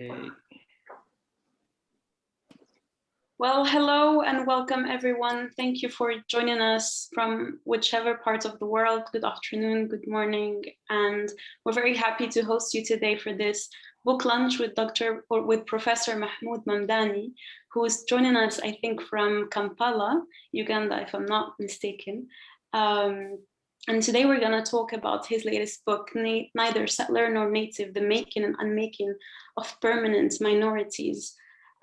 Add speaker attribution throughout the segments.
Speaker 1: Okay.
Speaker 2: Well, hello and welcome everyone. Thank you for joining us from whichever part of the world. Good afternoon, good morning. And we're very happy to host you today for this book lunch with Professor Mahmoud Mamdani, who is joining us, I think, from Kampala, Uganda, if I'm not mistaken. And today we're going to talk about his latest book, Neither Settler Nor Native, The Making and Unmaking of Permanent Minorities.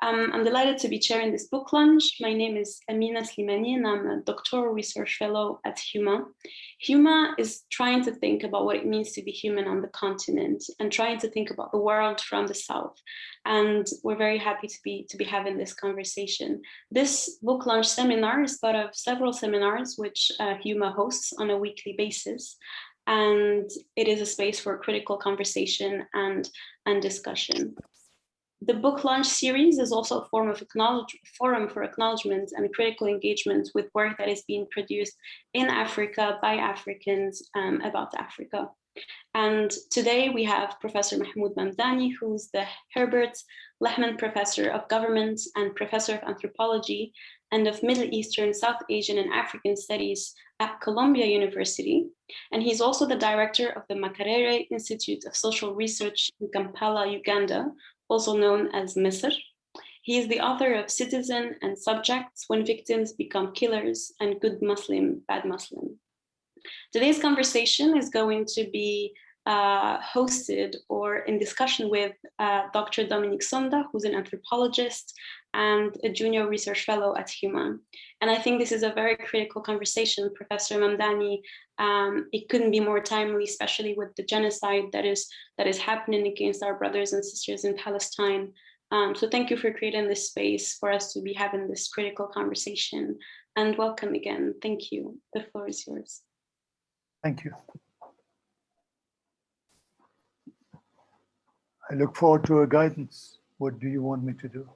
Speaker 2: I'm delighted to be chairing this book lunch. My name is Amina Slimani, and I'm a doctoral research fellow at HUMA. HUMA is trying to think about what it means to be human on the continent and trying to think about the world from the South. And we're very happy to be having this conversation. This book lunch seminar is part of several seminars which HUMA hosts on a weekly basis. And it is a space for critical conversation and discussion. The book launch series is also a forum for acknowledgement and critical engagement with work that is being produced in Africa by Africans about Africa. And today we have Professor Mahmoud Mamdani, who's the Herbert Lehman Professor of Government and Professor of Anthropology and of Middle Eastern, South Asian, and African Studies at Columbia University. And he's also the director of the Makerere Institute of Social Research in Kampala, Uganda, also known as Misr. He is the author of Citizen and Subjects, When Victims Become Killers, and Good Muslim, Bad Muslim. Today's conversation is going to be hosted or in discussion with Dr. Dominique Sonda, who's an anthropologist and a junior research fellow at HUMA. And I think this is a very critical conversation, Professor Mamdani. It couldn't be more timely, especially with the genocide that is happening against our brothers and sisters in Palestine. So thank you for creating this space for us to be having this critical conversation. And welcome again. Thank you. The floor is yours.
Speaker 3: Thank you. I look forward to your guidance. What do you want me to do?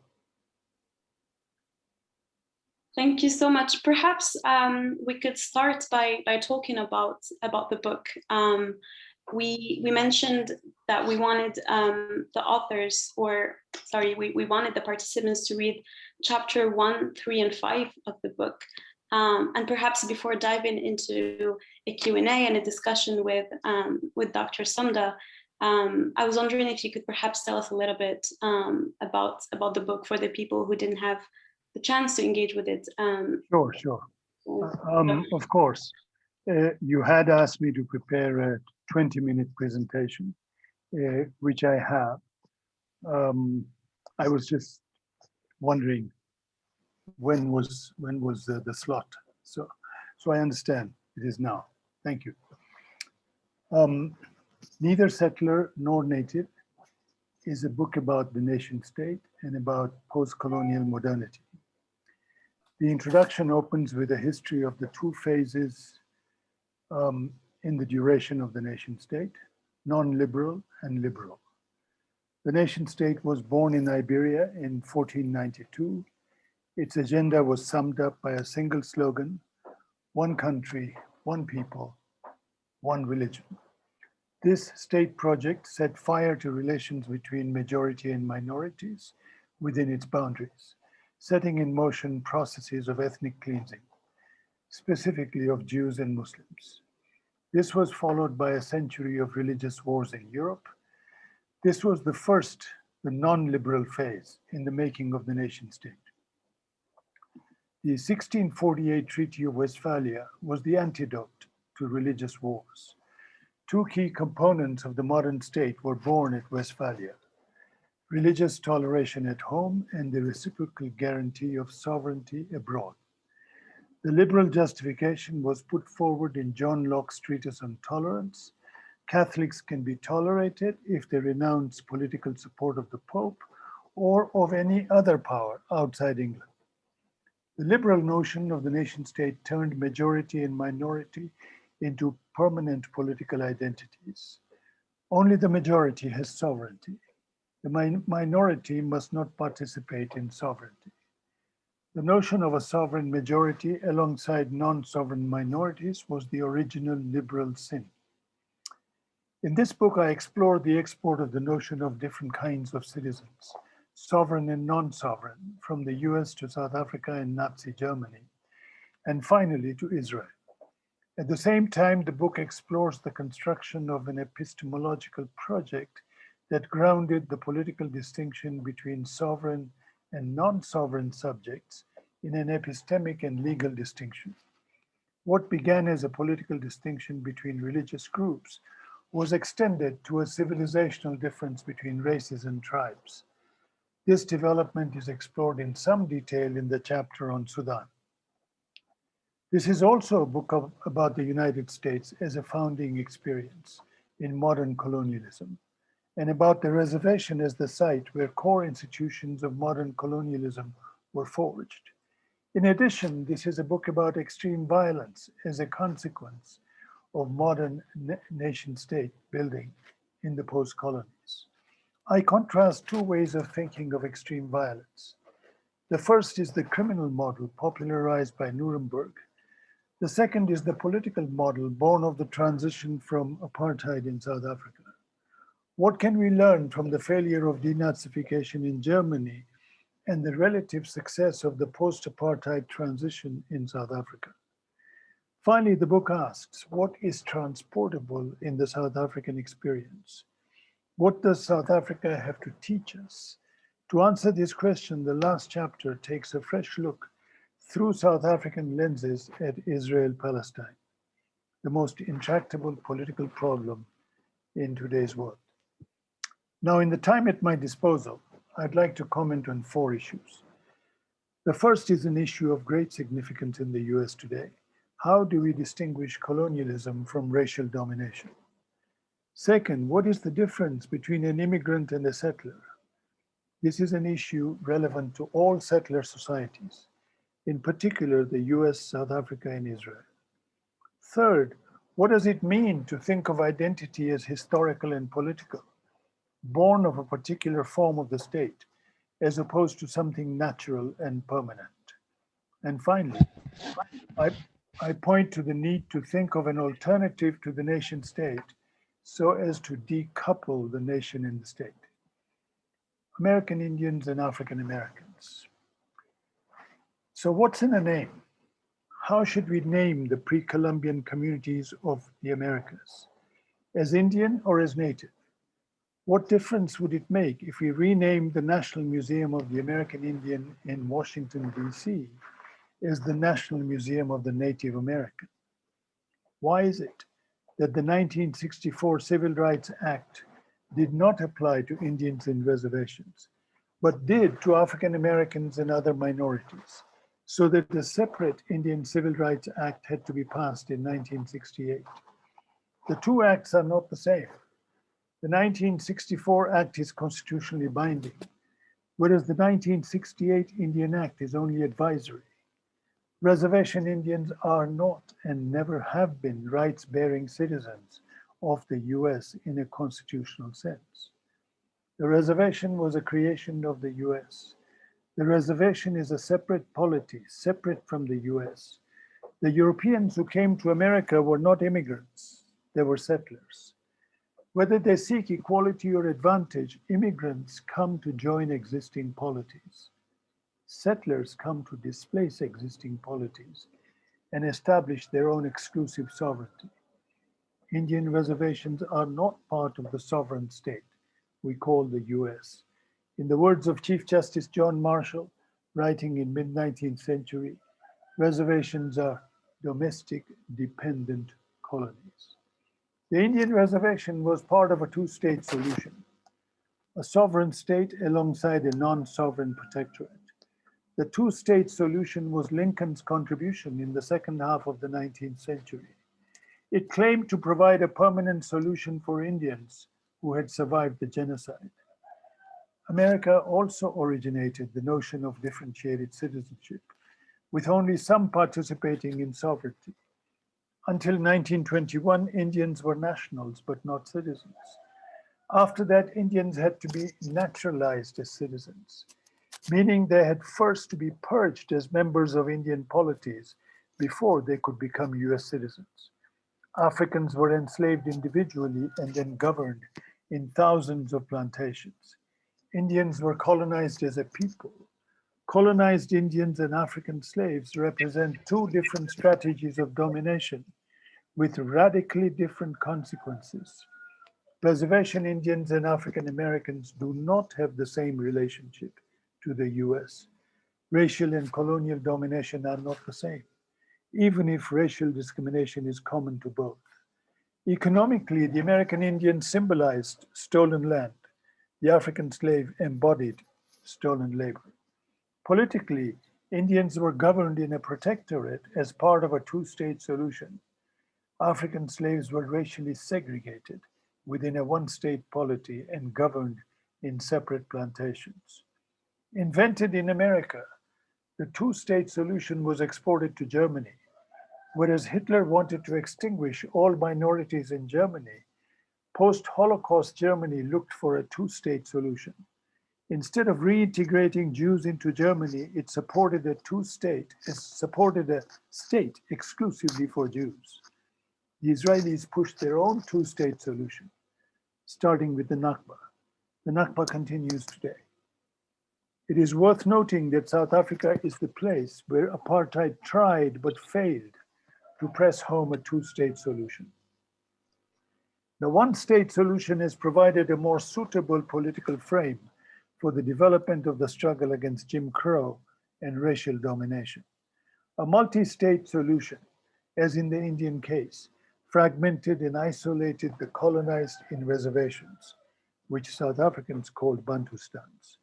Speaker 2: Thank you so much. Perhaps we could start by talking about the book. We mentioned that we wanted the authors, we wanted the participants to read chapter 1, 3, and 5 of the book. And perhaps before diving into a Q&A and a discussion with Dr. Sonda, I was wondering if you could perhaps tell us a little bit about the book for the people who didn't have the chance to engage with it.
Speaker 3: Sure. Of course. You had asked me to prepare a 20-minute presentation, which I have. I was just wondering when was the slot. So I understand it is now. Thank you. Neither Settler Nor Native is a book about the nation state and about post-colonial modernity. The introduction opens with a history of the two phases in the duration of the nation state, non-liberal and liberal. The nation state was born in Iberia in 1492. Its agenda was summed up by a single slogan: one country, one people, one religion. This state project set fire to relations between majority and minorities within its boundaries, setting in motion processes of ethnic cleansing, specifically of Jews and Muslims. This was followed by a century of religious wars in Europe. This was the non-liberal phase in the making of the nation state. The 1648 Treaty of Westphalia was the antidote to religious wars. Two key components of the modern state were born at Westphalia: religious toleration at home and the reciprocal guarantee of sovereignty abroad. The liberal justification was put forward in John Locke's treatise on tolerance. Catholics can be tolerated if they renounce political support of the Pope or of any other power outside England. The liberal notion of the nation state turned majority and minority into permanent political identities. Only the majority has sovereignty. The minority must not participate in sovereignty. The notion of a sovereign majority alongside non-sovereign minorities was the original liberal sin. In this book, I explore the export of the notion of different kinds of citizens, sovereign and non-sovereign, from the US to South Africa and Nazi Germany, and finally to Israel. At the same time, the book explores the construction of an epistemological project that grounded the political distinction between sovereign and non-sovereign subjects in an epistemic and legal distinction. What began as a political distinction between religious groups was extended to a civilizational difference between races and tribes. This development is explored in some detail in the chapter on Sudan. This is also a book about the United States as a founding experience in modern colonialism, and about the reservation as the site where core institutions of modern colonialism were forged. In addition, this is a book about extreme violence as a consequence of modern nation state building in the post colonies. I contrast two ways of thinking of extreme violence. The first is the criminal model popularized by Nuremberg. The second is the political model born of the transition from apartheid in South Africa. What can we learn from the failure of denazification in Germany and the relative success of the post-apartheid transition in South Africa? Finally, the book asks, what is transportable in the South African experience? What does South Africa have to teach us? To answer this question, the last chapter takes a fresh look through South African lenses at Israel-Palestine, the most intractable political problem in today's world. Now, in the time at my disposal, I'd like to comment on four issues. The first is an issue of great significance in the US today. How do we distinguish colonialism from racial domination? Second, what is the difference between an immigrant and a settler? This is an issue relevant to all settler societies, in particular the US, South Africa, and Israel. Third, what does it mean to think of identity as historical and political, born of a particular form of the state, as opposed to something natural and permanent? And finally, I point to the need to think of an alternative to the nation state so as to decouple the nation and the state. American Indians and African Americans. So what's in a name? How should we name the pre-Columbian communities of the Americas? As Indian or as native? What difference would it make if we renamed the National Museum of the American Indian in Washington, D.C. as the National Museum of the Native American? Why is it that the 1964 Civil Rights Act did not apply to Indians in reservations, but did to African Americans and other minorities, so that a separate Indian Civil Rights Act had to be passed in 1968? The two acts are not the same. The 1964 Act is constitutionally binding, whereas the 1968 Indian Act is only advisory. Reservation Indians are not and never have been rights-bearing citizens of the US in a constitutional sense. The reservation was a creation of the US. The reservation is a separate polity, separate from the US. The Europeans who came to America were not immigrants, they were settlers. Whether they seek equality or advantage, immigrants come to join existing polities. Settlers come to displace existing polities and establish their own exclusive sovereignty. Indian reservations are not part of the sovereign state we call the US. In the words of Chief Justice John Marshall, writing in mid-19th century, reservations are domestic dependent colonies. The Indian reservation was part of a two-state solution, a sovereign state alongside a non-sovereign protectorate. The two-state solution was Lincoln's contribution in the second half of the 19th century. It claimed to provide a permanent solution for Indians who had survived the genocide. America also originated the notion of differentiated citizenship, with only some participating in sovereignty. Until 1921, Indians were nationals, but not citizens. After that, Indians had to be naturalized as citizens, meaning they had first to be purged as members of Indian polities before they could become US citizens. Africans were enslaved individually and then governed in thousands of plantations. Indians were colonized as a people. Colonized Indians and African slaves represent two different strategies of domination with radically different consequences. Reservation Indians and African Americans do not have the same relationship to the US. Racial and colonial domination are not the same, even if racial discrimination is common to both. Economically, the American Indian symbolized stolen land. The African slave embodied stolen labor. Politically, Indians were governed in a protectorate as part of a two-state solution. African slaves were racially segregated within a one-state polity and governed in separate plantations. Invented in America, the two-state solution was exported to Germany. Whereas Hitler wanted to extinguish all minorities in Germany, post-Holocaust Germany looked for a two-state solution. Instead of reintegrating Jews into Germany, it supported a state exclusively for Jews. The Israelis pushed their own two-state solution, starting with the Nakba. The Nakba continues today. It is worth noting that South Africa is the place where apartheid tried but failed to press home a two-state solution. The one-state solution has provided a more suitable political frame for the development of the struggle against Jim Crow and racial domination. A multi-state solution, as in the Indian case, fragmented and isolated the colonized in reservations, which South Africans called Bantustans.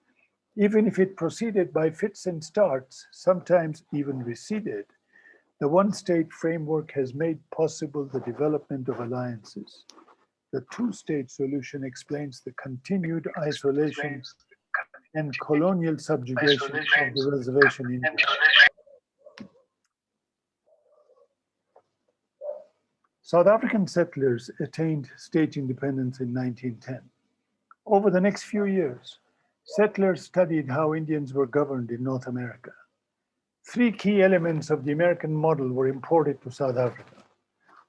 Speaker 3: Even if it proceeded by fits and starts, sometimes even receded, the one-state framework has made possible the development of alliances. The two-state solution explains the continued isolation and colonial subjugation of the reservation Indians. South African settlers attained state independence in 1910. Over the next few years, settlers studied how Indians were governed in North America. Three key elements of the American model were imported to South Africa: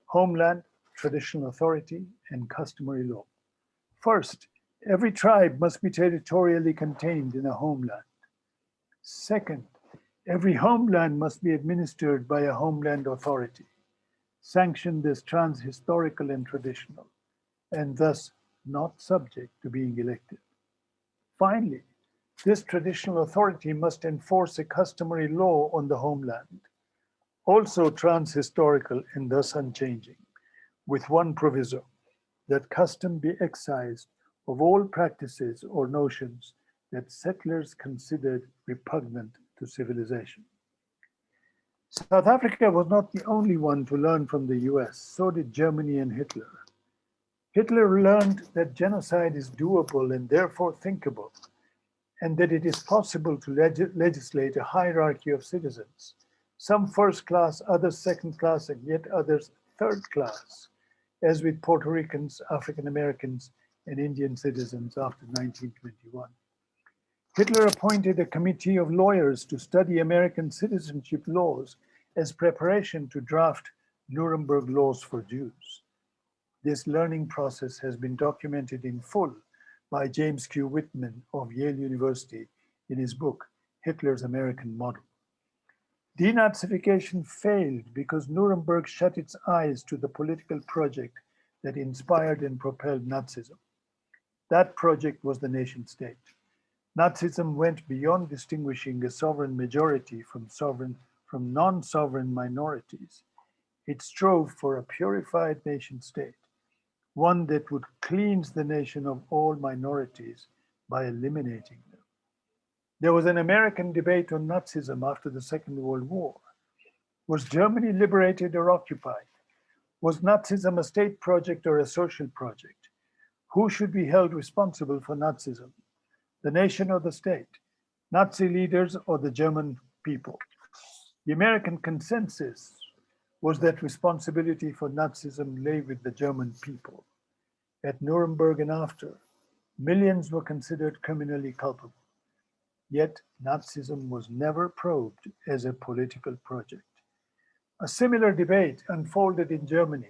Speaker 3: homeland, traditional authority, and customary law. First, every tribe must be territorially contained in a homeland. Second, every homeland must be administered by a homeland authority, sanctioned as trans-historical and traditional, and thus not subject to being elected. Finally, this traditional authority must enforce a customary law on the homeland, also trans-historical and thus unchanging, with one proviso, that custom be excised of all practices or notions that settlers considered repugnant to civilization. South Africa was not the only one to learn from the US, so did Germany and Hitler. Hitler learned that genocide is doable and therefore thinkable, and that it is possible to legislate a hierarchy of citizens, some first class, others second class, and yet others third class, as with Puerto Ricans, African Americans, and Indian citizens after 1921. Hitler appointed a committee of lawyers to study American citizenship laws as preparation to draft Nuremberg laws for Jews. This learning process has been documented in full by James Q. Whitman of Yale University in his book, Hitler's American Model. Denazification failed because Nuremberg shut its eyes to the political project that inspired and propelled Nazism. That project was the nation state. Nazism went beyond distinguishing a sovereign majority from non-sovereign minorities. It strove for a purified nation state, one that would cleanse the nation of all minorities by eliminating them. There was an American debate on Nazism after the Second World War. Was Germany liberated or occupied? Was Nazism a state project or a social project? Who should be held responsible for Nazism? The nation or the state? Nazi leaders or the German people? The American consensus was that responsibility for Nazism lay with the German people. At Nuremberg and after, millions were considered criminally culpable. Yet Nazism was never probed as a political project. A similar debate unfolded in Germany.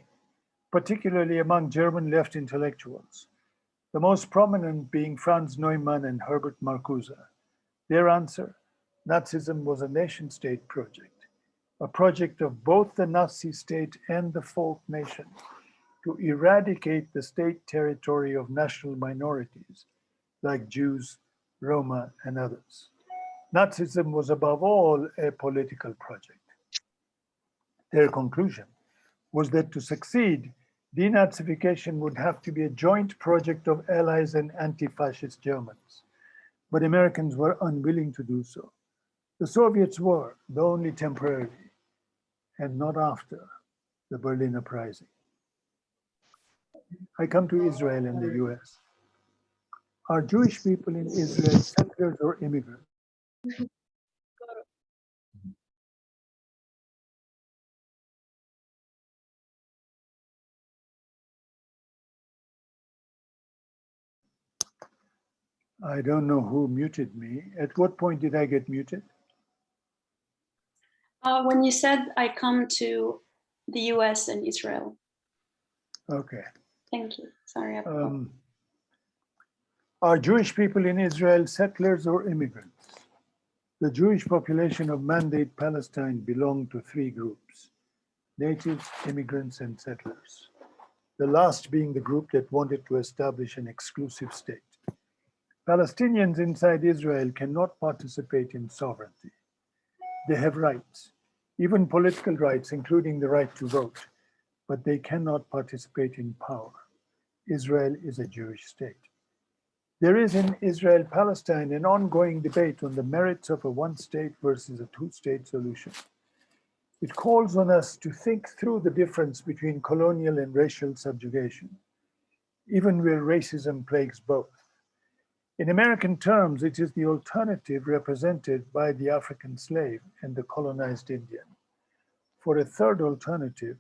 Speaker 3: particularly among German left intellectuals, the most prominent being Franz Neumann and Herbert Marcuse. Their answer: Nazism was a nation-state project, a project of both the Nazi state and the folk nation to eradicate the state territory of national minorities like Jews, Roma, and others. Nazism was above all a political project. Their conclusion was that to succeed, denazification would have to be a joint project of allies and anti-fascist Germans. But Americans were unwilling to do so. The Soviets were, though only temporarily, and not after the Berlin Uprising. I come to Israel and the US. Are Jewish people in Israel settlers or immigrants? I don't know who muted me. At what point did I get muted?
Speaker 2: When you said I come to the US and Israel.
Speaker 3: Okay.
Speaker 2: Thank you. Sorry.
Speaker 3: Are Jewish people in Israel settlers or immigrants? The Jewish population of Mandate Palestine belonged to three groups: natives, immigrants, and settlers. The last being the group that wanted to establish an exclusive state. Palestinians inside Israel cannot participate in sovereignty. They have rights, even political rights, including the right to vote, but they cannot participate in power. Israel is a Jewish state. There is in Israel-Palestine an ongoing debate on the merits of a one-state versus a two-state solution. It calls on us to think through the difference between colonial and racial subjugation, even where racism plagues both. In American terms, it is the alternative represented by the African slave and the colonized Indian. For a third alternative,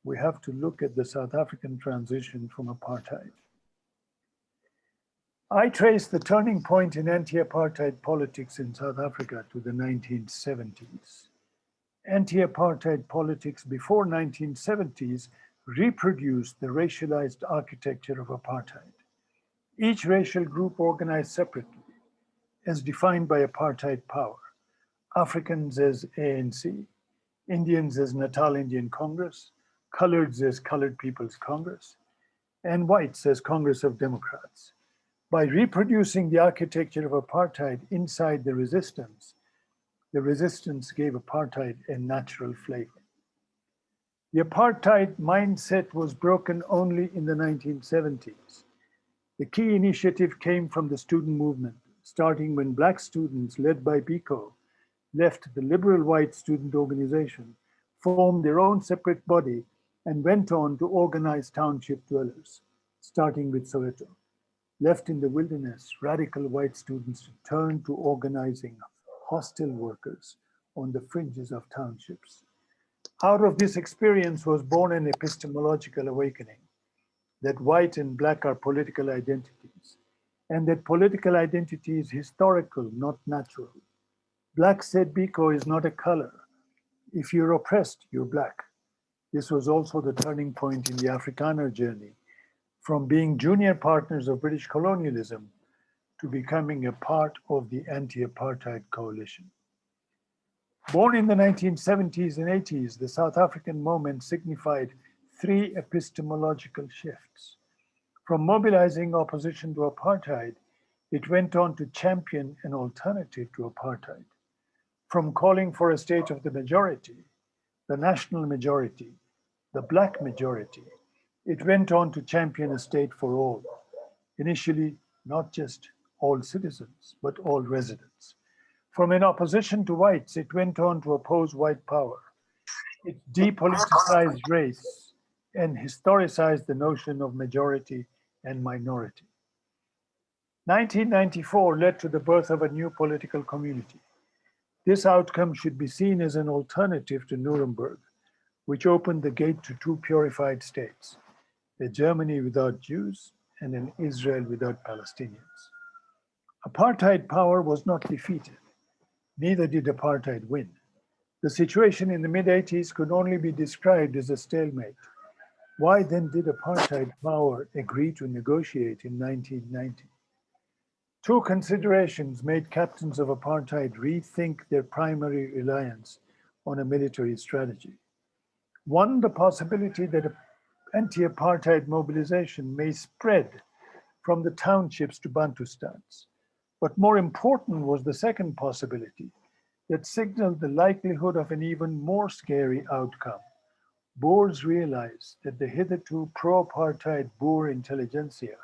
Speaker 3: we have to look at the South African transition from apartheid. I trace the turning point in anti-apartheid politics in South Africa to the 1970s. Anti-apartheid politics before 1970s reproduced the racialized architecture of apartheid. Each racial group organized separately, as defined by apartheid power. Africans as ANC, Indians as Natal Indian Congress, coloreds as Colored People's Congress, and whites as Congress of Democrats. By reproducing the architecture of apartheid inside the resistance gave apartheid a natural flavor. The apartheid mindset was broken only in the 1970s. The key initiative came from the student movement, starting when Black students, led by Biko, left the liberal white student organization, formed their own separate body, and went on to organize township dwellers, starting with Soweto. Left in the wilderness, radical white students turned to organizing hostile workers on the fringes of townships. Out of this experience was born an epistemological awakening that white and Black are political identities, and that political identity is historical, not natural. Black, said Biko, is not a color. If you're oppressed, you're Black. This was also the turning point in the Afrikaner journey, from being junior partners of British colonialism to becoming a part of the anti-apartheid coalition. Born in the 1970s and 80s, the South African moment signified three epistemological shifts. From mobilizing opposition to apartheid, it went on to champion an alternative to apartheid. From calling for a state of the majority, the national majority, the Black majority, it went on to champion a state for all. Initially, not just all citizens, but all residents. From an opposition to whites, it went on to oppose white power. It depoliticized race and historicized the notion of majority and minority. 1994 led to the birth of a new political community. This outcome should be seen as an alternative to Nuremberg, which opened the gate to two purified states, a Germany without Jews and an Israel without Palestinians. Apartheid power was not defeated. Neither did apartheid win. The situation in the mid-80s could only be described as a stalemate. Why then did apartheid power agree to negotiate in 1990? Two considerations made captains of apartheid rethink their primary reliance on a military strategy. One, the possibility that anti-apartheid mobilization may spread from the townships to Bantustans. But more important was the second possibility that signaled the likelihood of an even more scary outcome. Boers realized that the hitherto pro-apartheid Boer intelligentsia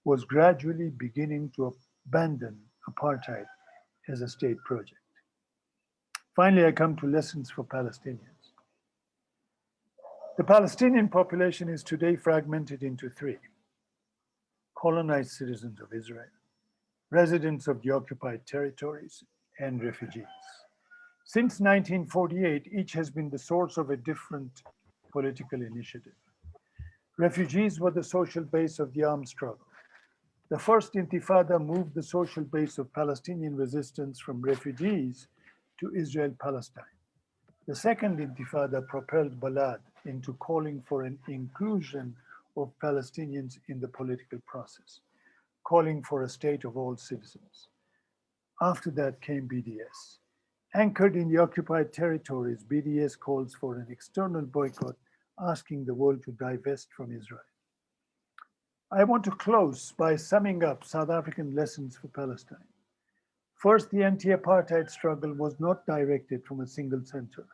Speaker 3: was gradually beginning to abandon apartheid as a state project. Finally, I come to lessons for Palestinians. The Palestinian population is today fragmented into three: colonized citizens of Israel, residents of the occupied territories, and refugees. Since 1948, each has been the source of a different political initiative. Refugees were the social base of the armed struggle. The first Intifada moved the social base of Palestinian resistance from refugees to Israel-Palestine. The second Intifada propelled Balad into calling for an inclusion of Palestinians in the political process, calling for a state of all citizens. After that came BDS. Anchored in the occupied territories, BDS calls for an external boycott, asking the world to divest from Israel. I want to close by summing up South African lessons for Palestine. First, the anti-apartheid struggle was not directed from a single center,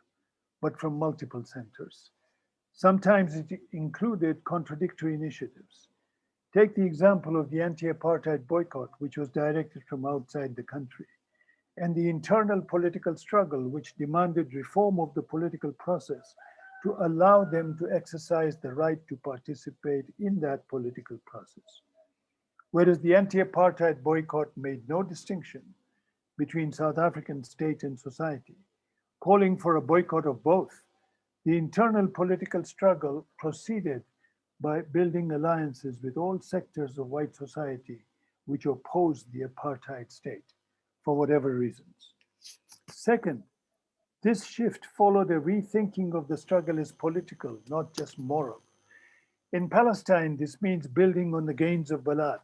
Speaker 3: but from multiple centers. Sometimes it included contradictory initiatives. Take the example of the anti-apartheid boycott, which was directed from outside the country, and the internal political struggle, which demanded reform of the political process to allow them to exercise the right to participate in that political process. Whereas the anti-apartheid boycott made no distinction between South African state and society, calling for a boycott of both, the internal political struggle proceeded by building alliances with all sectors of white society which opposed the apartheid state for whatever reasons. Second, this shift followed a rethinking of the struggle as political, not just moral. In Palestine, this means building on the gains of Balad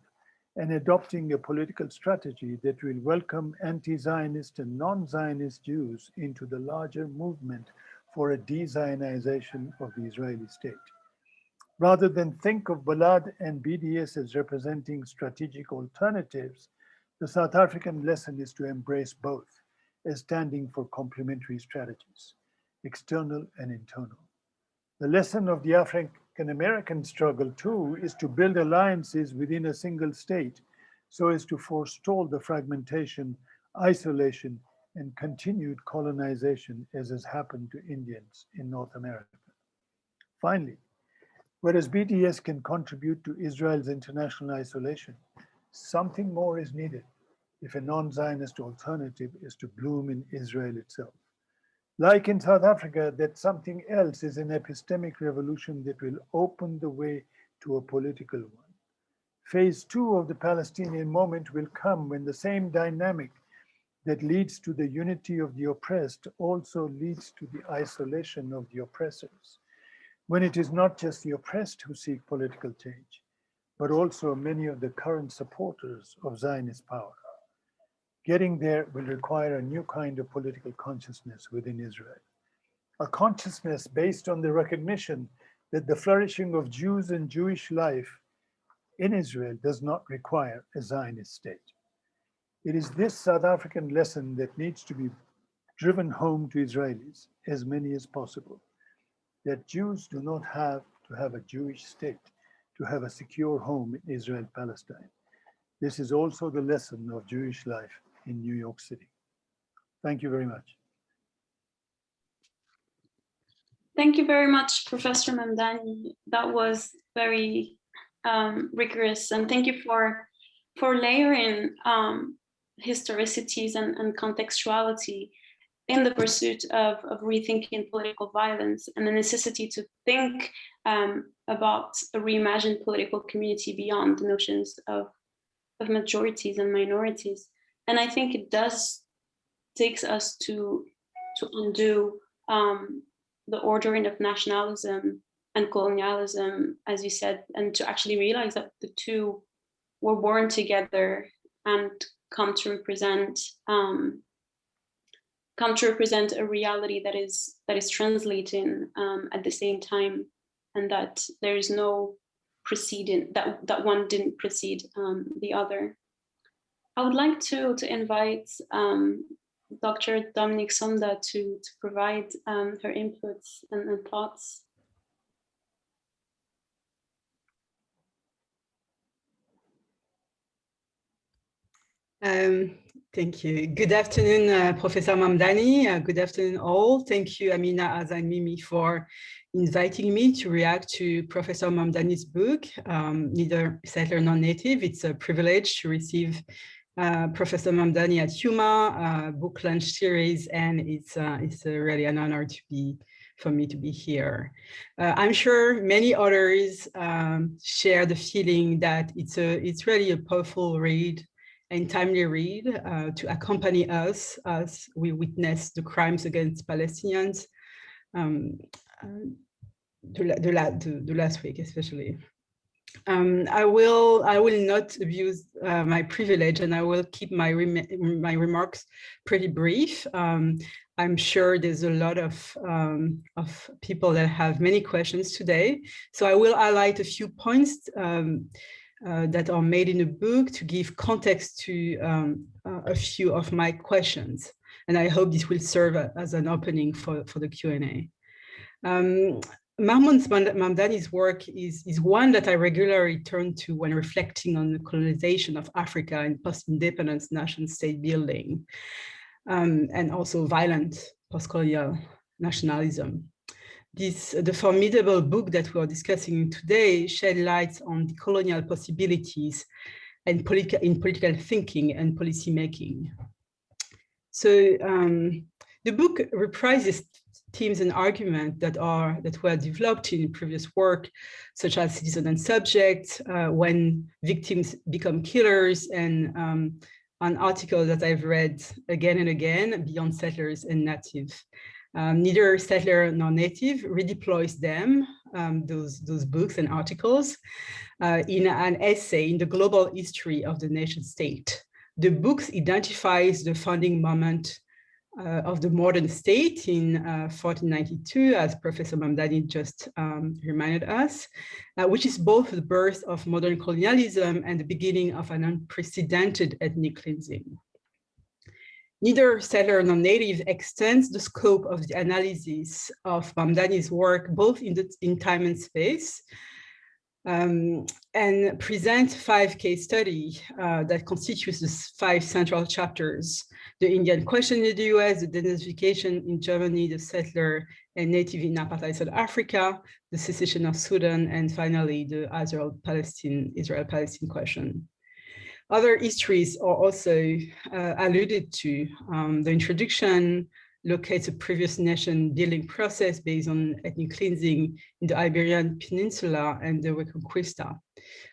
Speaker 3: and adopting a political strategy that will welcome anti-Zionist and non-Zionist Jews into the larger movement for a de-Zionization of the Israeli state. Rather than think of Balad and BDS as representing strategic alternatives, the South African lesson is to embrace both as standing for complementary strategies, external and internal. The lesson of the African American struggle, too, is to build alliances within a single state so as to forestall the fragmentation, isolation, and continued colonization as has happened to Indians in North America. Finally, whereas BDS can contribute to Israel's international isolation, something more is needed if a non-Zionist alternative is to bloom in Israel itself. Like in South Africa, that something else is an epistemic revolution that will open the way to a political one. Phase two of the Palestinian moment will come when the same dynamic that leads to the unity of the oppressed also leads to the isolation of the oppressors. When it is not just the oppressed who seek political change, but also many of the current supporters of Zionist power. Getting there will require a new kind of political consciousness within Israel, a consciousness based on the recognition that the flourishing of Jews and Jewish life in Israel does not require a Zionist state. It is this South African lesson that needs to be driven home to Israelis, as many as possible, that Jews do not have to have a Jewish state to have a secure home in Israel, Palestine. This is also the lesson of Jewish life in New York City. Thank you very much.
Speaker 2: Thank you very much, Professor Mamdani. That was very rigorous, and thank you for layering historicities and contextuality in the pursuit of rethinking political violence and the necessity to think about a reimagined political community beyond the notions of majorities and minorities. And I think it does takes us to undo the ordering of nationalism and colonialism, as you said, and to actually realize that the two were born together and come to represent a reality that is translating at the same time, and that there is no precedent, that one didn't precede the other. I would like to invite Dr. Dominique Sonda to provide her inputs and thoughts.
Speaker 1: Thank you. Good afternoon, Professor Mamdani. Good afternoon, all. Thank you, Amina and Mimi, for inviting me to react to Professor Mamdani's book, Neither Settler Nor Native. It's a privilege to receive Professor Mamdani at HUMA book launch series, and it's really an honor for me to be here. I'm sure many others share the feeling that it's really a powerful read and timely read to accompany us as we witness the crimes against Palestinians the last week, especially. I will not abuse my privilege, and I will keep my remarks pretty brief. I'm sure there's a lot of people that have many questions today, so I will highlight a few points that are made in the book to give context to a few of my questions. And I hope this will serve as an opening for the Q&A. Mahmoud Mamdani's work is one that I regularly turn to when reflecting on the colonization of Africa and post-independence nation-state building, and also violent post-colonial nationalism. The formidable book that we are discussing today shed light on the colonial possibilities and in political thinking and policy making. So the book reprises themes and arguments that were developed in previous work, such as citizen and subject, when victims become killers, and an article that I've read again and again, Beyond Settlers and Native. Neither Settler Nor Native redeploys them, those books and articles, in an essay in the global history of the nation state. The book identifies the founding moment of the modern state in 1492, as Professor Mamdani just reminded us, which is both the birth of modern colonialism and the beginning of an unprecedented ethnic cleansing. Neither Settler Nor Native extends the scope of the analysis of Mamdani's work both in time and space, and present 5 case studies that constitutes the 5 central chapters: the Indian question in the US, the denazification in Germany, the settler and native in apartheid South Africa, the secession of Sudan, and finally the Israel-Palestine question. Other histories are also alluded to. The introduction locates a previous nation building process based on ethnic cleansing in the Iberian Peninsula and the Reconquista.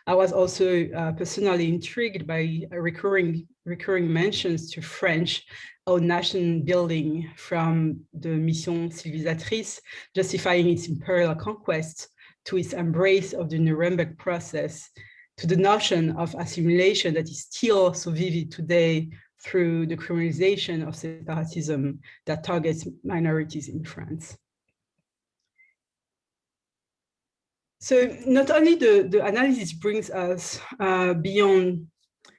Speaker 1: I was also personally intrigued by recurring mentions to French own nation building, from the Mission Civilisatrice, justifying its imperial conquest, to its embrace of the Nuremberg process, to the notion of assimilation that is still so vivid today through the criminalization of separatism that targets minorities in France. So not only the analysis brings us beyond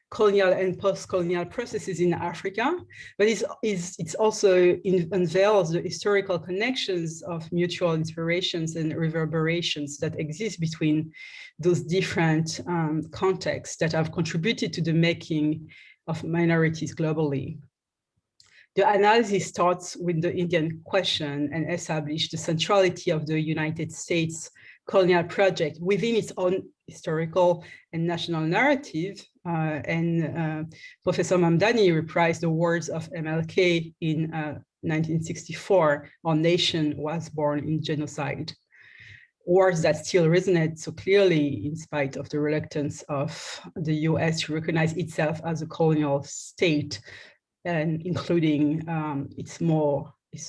Speaker 1: colonial and post-colonial processes in Africa, but it's also unveils the historical connections of mutual inspirations and reverberations that exist between those different contexts that have contributed to the making of minorities globally. The analysis starts with the Indian question and establishes the centrality of the United States colonial project within its own historical and national narrative. Professor Mamdani reprised the words of MLK in 1964, "Our nation was born in genocide." Words that still resonate so clearly in spite of the reluctance of the US to recognize itself as a colonial state, and including its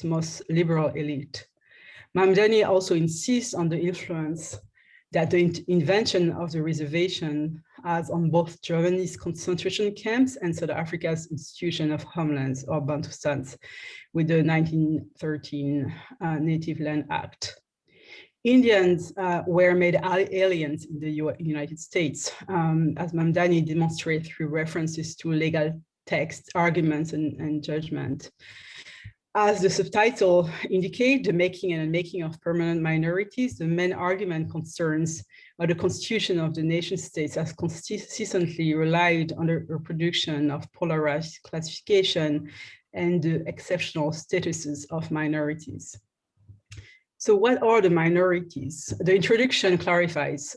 Speaker 1: most liberal elite. Mamdani also insists on the influence that the invention of the reservation has on both Germany's concentration camps and South Africa's institution of homelands or Bantustans with the 1913 Native Land Act. Indians were made aliens in the United States, as Mamdani demonstrated through references to legal text, arguments, and judgment. As the subtitle indicates, the making and unmaking of permanent minorities, the main argument concerns the constitution of the nation states has consistently relied on the reproduction of polarized classification and the exceptional statuses of minorities. So what are the minorities? The introduction clarifies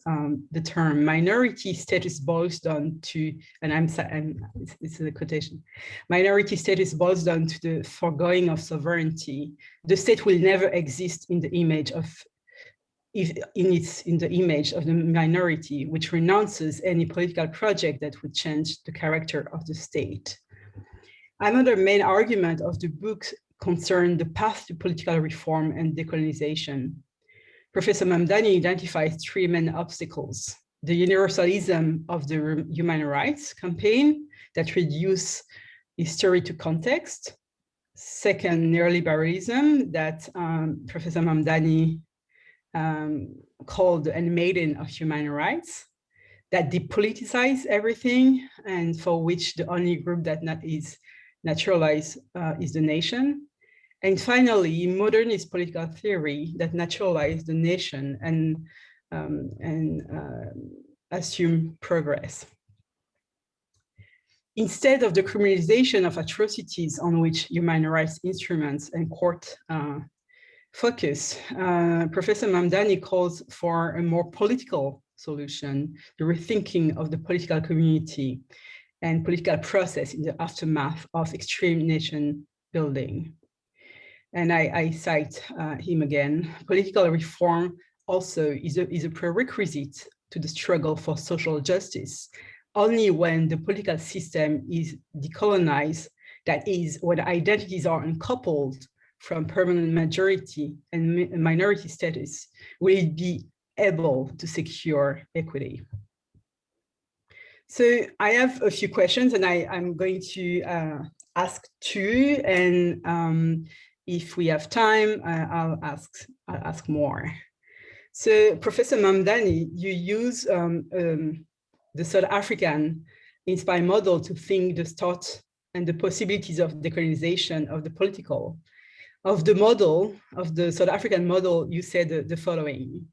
Speaker 1: the term. Minority status boils down to, and it's a quotation, minority status boils down to the foregoing of sovereignty. The state will never exist in the image of, in the image of the minority, which renounces any political project that would change the character of the state. Another main argument of the book concern the path to political reform and decolonization. Professor Mamdani identifies three main obstacles: the universalism of the human rights campaign that reduce history to context. Second, neoliberalism that Professor Mamdani called the handmaiden of human rights, that depoliticize everything and for which the only group that is naturalized is the nation. And finally, modernist political theory that naturalized the nation and assume progress. Instead of the criminalization of atrocities on which human rights instruments and court focus, Professor Mamdani calls for a more political solution, the rethinking of the political community and political process in the aftermath of extreme nation building. And I cite him again. Political reform also is a prerequisite to the struggle for social justice. Only when the political system is decolonized, that is, when identities are uncoupled from permanent majority and minority status, will it be able to secure equity. So I have a few questions, and I'm going to ask two, and if we have time, I'll ask more. So Professor Mamdani, you use the South African inspired model to think the start and the possibilities of decolonization of the political. Of the model, of the South African model, you said the following,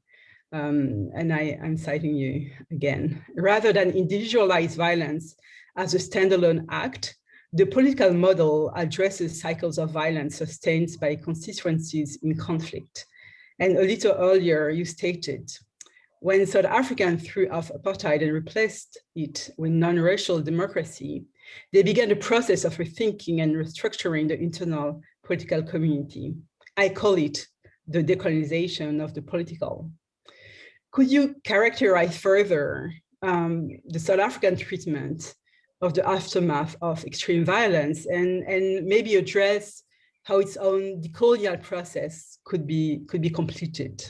Speaker 1: and I'm citing you again. Rather than individualize violence as a standalone act, the political model addresses cycles of violence sustained by constituencies in conflict. And a little earlier, you stated, when South Africa threw off apartheid and replaced it with non-racial democracy, they began the process of rethinking and restructuring the internal political community. I call it the decolonization of the political. Could you characterize further the South African treatment of the aftermath of extreme violence and maybe address how its own decolonial process could be completed?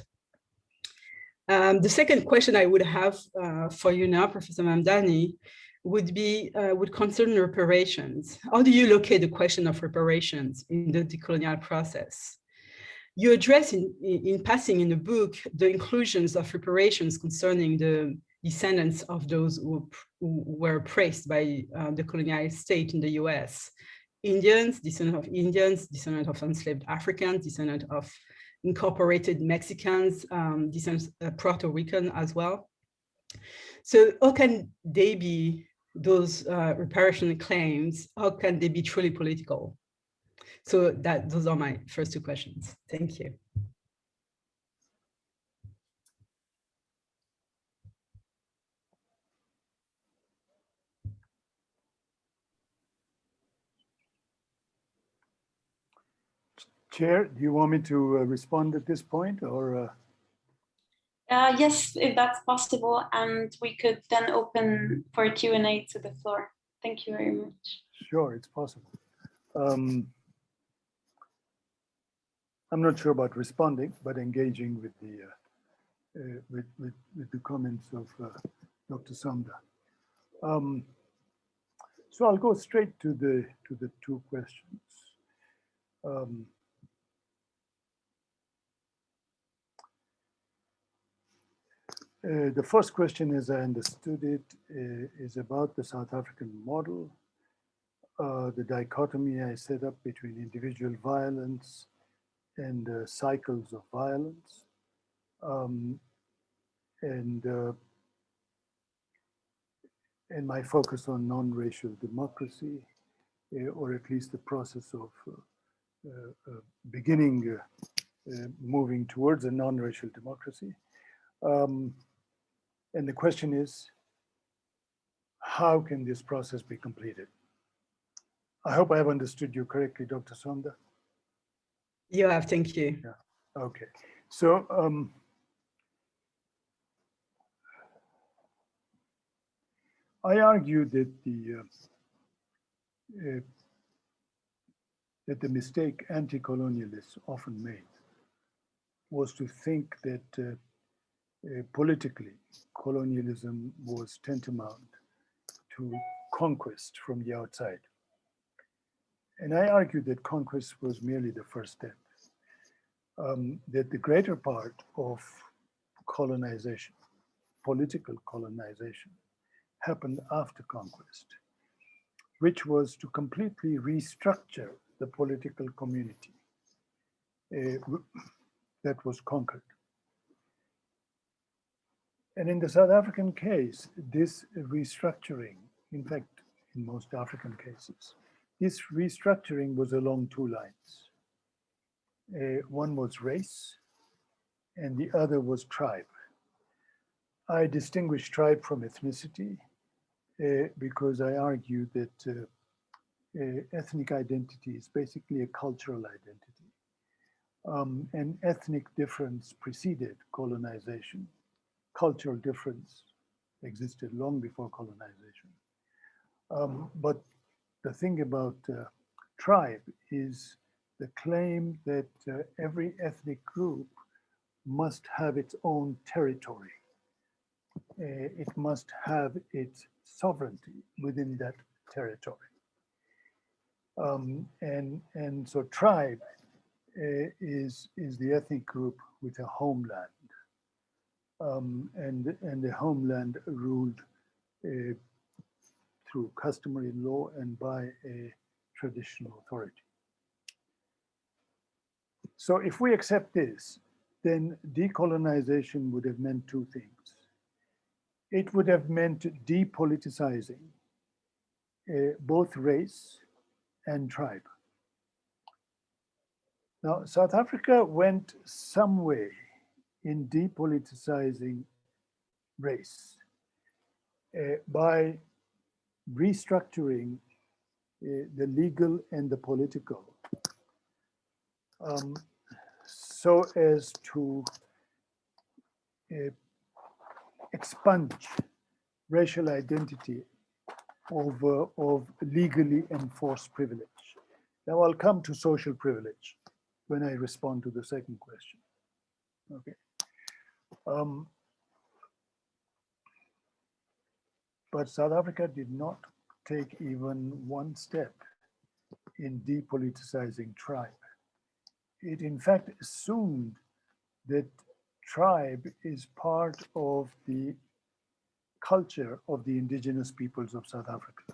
Speaker 1: The second question I would have for you now, Professor Mamdani, would concern reparations. How do you locate the question of reparations in the decolonial process? You address in passing in the book the inclusions of reparations concerning the descendants of those who were oppressed by the colonial state in the US. Indians, descendants of Indians, descendants of enslaved Africans, descendants of incorporated Mexicans, descendants of Puerto Rican as well. So how can they be, those reparation claims, how can they be truly political? So those are my first two questions. Thank you.
Speaker 3: Chair, do you want me to respond at this point, or?
Speaker 2: Yes, if that's possible, and we could then open for Q&A to the floor. Thank you very much.
Speaker 3: Sure, it's possible. I'm not sure about responding, but engaging with the comments of Dr. Samda. So I'll go straight to the two questions. The first question, as I understood it, is about the South African model, the dichotomy I set up between individual violence and cycles of violence, and my focus on non-racial democracy, or at least the process of beginning moving towards a non-racial democracy. And the question is, how can this process be completed? I hope I have understood you correctly, Dr. Samda.
Speaker 1: You have, thank you.
Speaker 3: Yeah. Okay. So I argue that the mistake anti-colonialists often made was to think that politically colonialism was tantamount to conquest from the outside. And I argue that conquest was merely the first step, that the greater part of colonization, political colonization, happened after conquest, which was to completely restructure the political community that was conquered. And in the South African case, this restructuring, in fact, in most African cases, this restructuring was along two lines. One was race, and the other was tribe. I distinguish tribe from ethnicity because I argue that ethnic identity is basically a cultural identity. And ethnic difference preceded colonization. Cultural difference existed long before colonization. But the thing about tribe is the claim that every ethnic group must have its own territory. It must have its sovereignty within that territory. And so tribe is the ethnic group with a homeland. And the homeland ruled through customary law and by a traditional authority. So if we accept this, then decolonization would have meant two things. It would have meant depoliticizing both race and tribe. Now, South Africa went some way in depoliticizing race by restructuring the legal and the political so as to expunge racial identity of legally enforced privilege. Now I'll come to social privilege when I respond to the second question. Okay. But South Africa did not take even one step in depoliticizing tribe. It in fact assumed that tribe is part of the culture of the indigenous peoples of South Africa.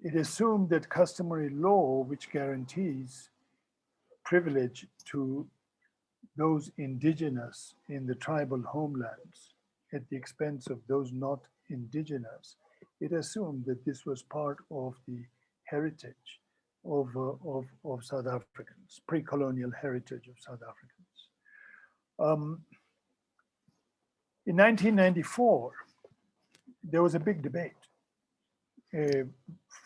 Speaker 3: It assumed that customary law, which guarantees privilege to those indigenous in the tribal homelands at the expense of those not indigenous, it assumed that this was part of the heritage of South Africans, pre-colonial heritage of South Africans. In 1994, there was a big debate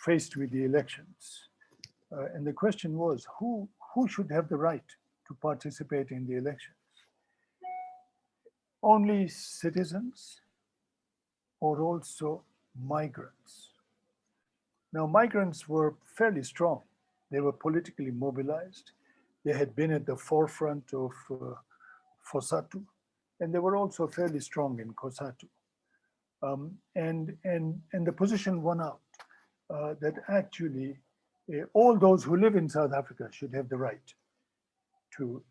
Speaker 3: faced with the elections. And the question was, who should have the right to participate in the elections? Only citizens or also migrants? Now, migrants were fairly strong. They were politically mobilized. They had been at the forefront of Fossatu, and they were also fairly strong in Cosatu. And the position won out that actually all those who live in South Africa should have the right to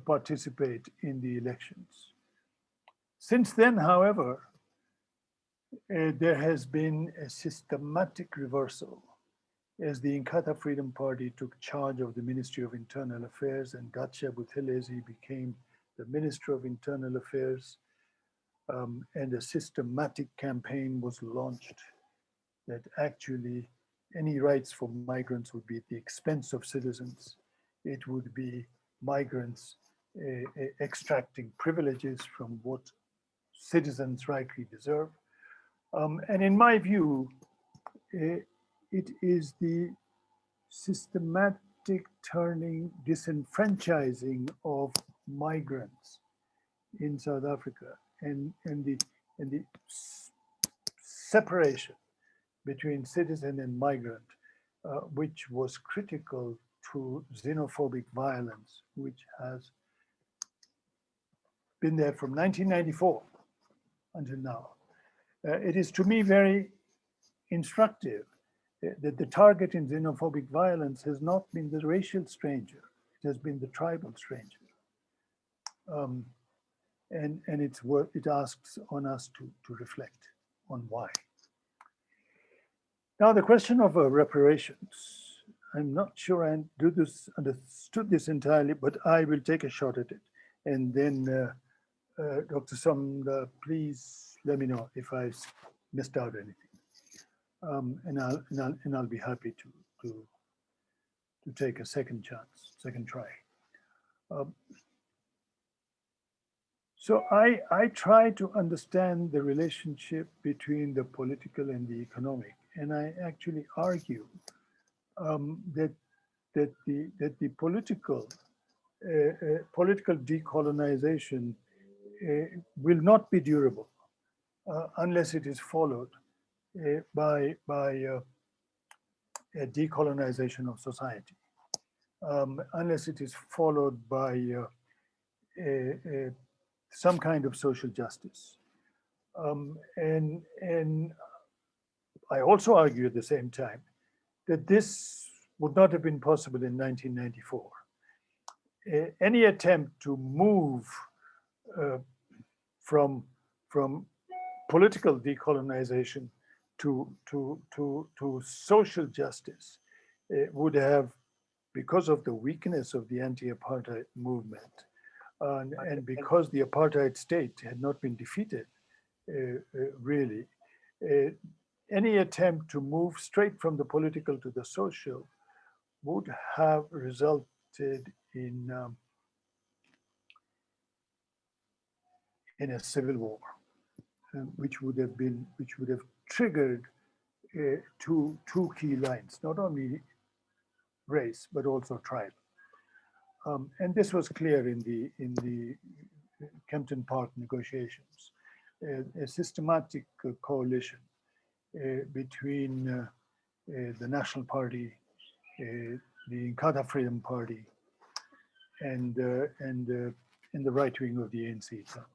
Speaker 3: participate in the elections. Since then, however, there has been a systematic reversal as the Inkatha Freedom Party took charge of the Ministry of Internal Affairs and Gatsha Buthelezi became the Minister of Internal Affairs, and a systematic campaign was launched that actually any rights for migrants would be at the expense of citizens. It would be migrants extracting privileges from what citizens rightly deserve. And in my view, it is the systematic disenfranchising of migrants in South Africa and the separation between citizen and migrant, which was critical to xenophobic violence, which has been there from 1994 until now. It is to me very instructive that the target in xenophobic violence has not been the racial stranger, it has been the tribal stranger. And it asks on us to reflect on why. Now, the question of reparations, I'm not sure I understood this entirely, but I will take a shot at it. And then Dr. Samda, please let me know if I missed out anything. And I'll be happy to take a second chance, second try. So I try to understand the relationship between the political and the economic, and I actually argue that the political decolonization will not be durable unless it is followed by a decolonization of society, unless it is followed by some kind of social justice. And I also argue at the same time that this would not have been possible in 1994. Any attempt to move from political decolonization to social justice would have, because of the weakness of the anti-apartheid movement, and because the apartheid state had not been defeated, really, any attempt to move straight from the political to the social would have resulted in a civil war, which would have triggered two key lines, not only race but also tribe. And this was clear in the Kempton Park negotiations, a systematic coalition between the National Party, the Inkatha Freedom Party, and the right wing of the ANC itself.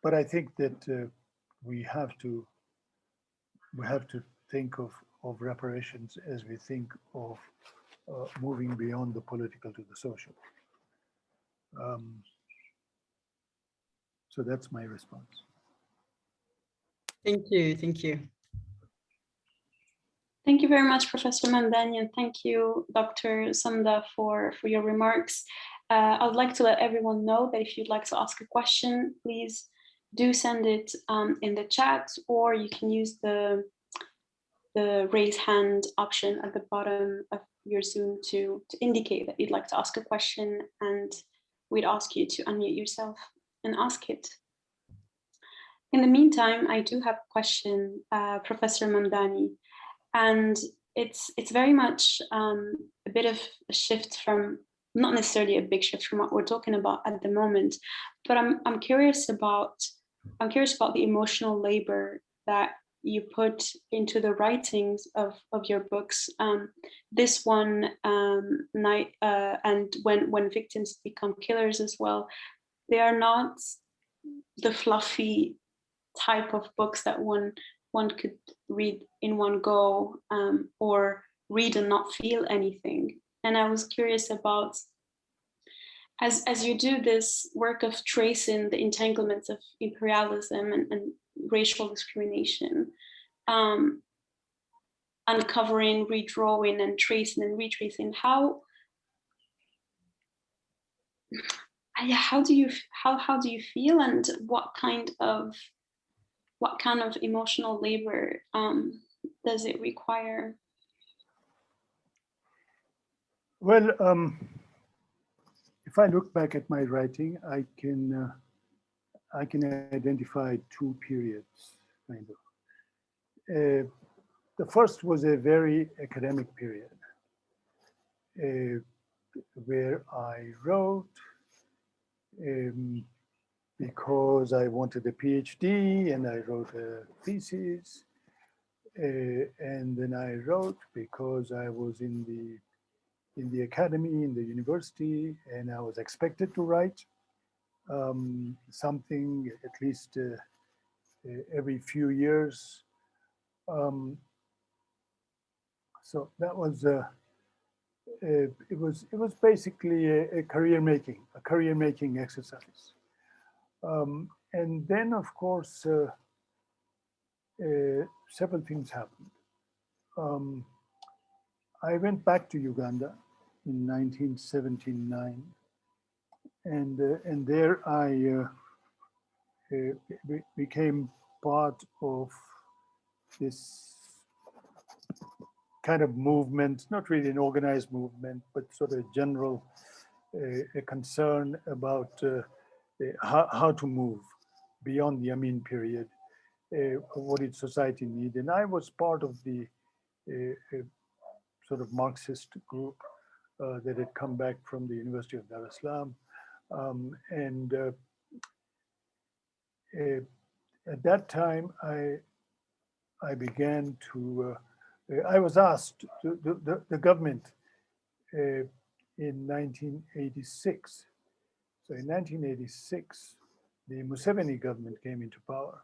Speaker 3: But I think that we have to think of reparations as we think of moving beyond the political to the social. So that's my response.
Speaker 1: Thank you. Thank you.
Speaker 2: Thank you very much, Professor Mamdani, and thank you, Dr. Samda, for your remarks. I would like to let everyone know that if you'd like to ask a question, please do send it in the chat, or you can use the raise hand option at the bottom of your Zoom to indicate that you'd like to ask a question, and we'd ask you to unmute yourself and ask it. In the meantime, I do have a question, Professor Mamdani, and it's very much a bit of a shift from, not necessarily a big shift from what we're talking about at the moment, but I'm curious about the emotional labor that you put into the writings of your books. This one, Night, and when victims become killers as well, they are not the fluffy type of books that one could read in one go, or read and not feel anything. And I was curious about, as you do this work of tracing the entanglements of imperialism and racial discrimination, uncovering, redrawing, and tracing and retracing, how do you feel, and what kind of emotional labor does it require?
Speaker 3: Well, if I look back at my writing, I can identify two periods, kind of. The first was a very academic period, where I wrote because I wanted a PhD, and I wrote a thesis, and then I wrote because I was in the academy, in the university, and I was expected to write something at least every few years. So that was it was basically a career making exercise. And then, of course, several things happened. I went back to Uganda in 1979, and there I became part of this kind of movement, not really an organized movement, but sort of general a concern about how to move beyond the Amin period, what did society need. And I was part of the sort of Marxist group that had come back from the University of Dar es Salaam. And at that time, I began to, I was asked, the government in 1986. So in 1986, the Museveni government came into power.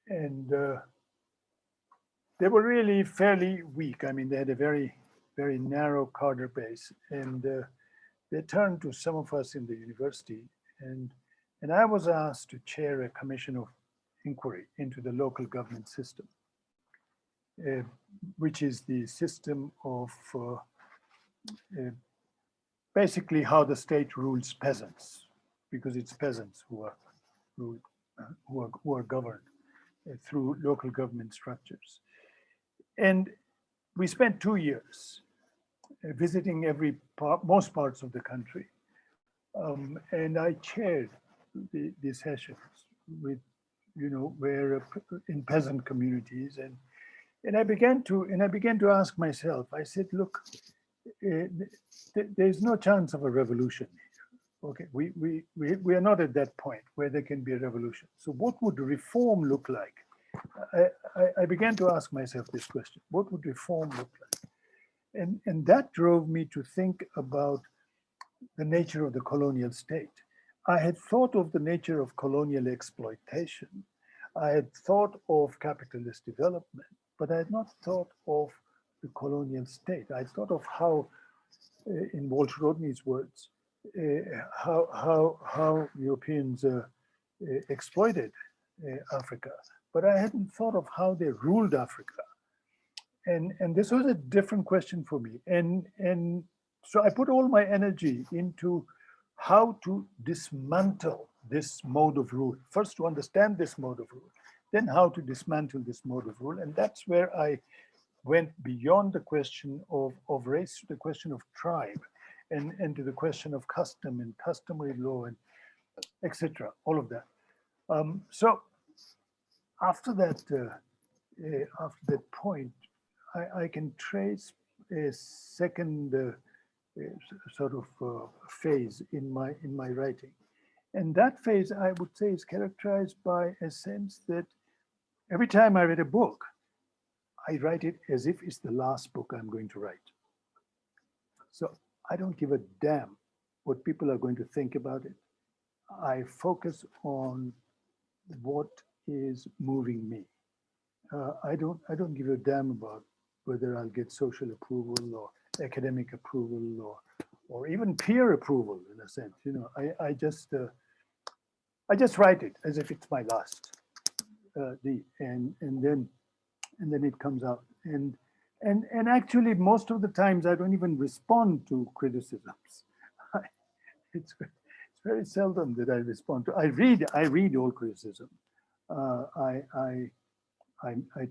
Speaker 3: And they were really fairly weak. I mean, they had a very, very narrow cadre base. And they turned to some of us in the university. And I was asked to chair a commission of inquiry into the local government system, which is the system of basically how the state rules peasants, because it's peasants who are ruled, who are governed through local government structures. And we spent 2 years visiting most parts of the country. And I chaired the sessions with, where in peasant communities, and I began to ask myself. I said, look, there's no chance of a revolution here. Okay, we are not at that point where there can be a revolution. So what would reform look like? I began to ask myself this question: what would reform look like? And that drove me to think about the nature of the colonial state. I had thought of the nature of colonial exploitation. I had thought of capitalist development, but I had not thought of the colonial state. I thought of how, in Walter Rodney's words, how Europeans exploited Africa, but I hadn't thought of how they ruled Africa. And this was a different question for me. And so I put all my energy into how to dismantle this mode of rule. First, to understand this mode of rule, then how to dismantle this mode of rule. And that's where I went beyond the question of race to the question of tribe, and to the question of custom and customary law, and etc. All of that. So after that point, I can trace a second sort of phase in my writing, and that phase, I would say, is characterized by a sense that every time I read a book, I write it as if it's the last book I'm going to write. So I don't give a damn what people are going to think about it. I focus on what is moving me. I don't give a damn about whether I'll get social approval or academic approval or even peer approval, in a sense. You know, I just write it as if it's my last deed, and then it comes out. And actually, most of the times I don't even respond to criticisms. It's very seldom that I respond to. I read all criticism. I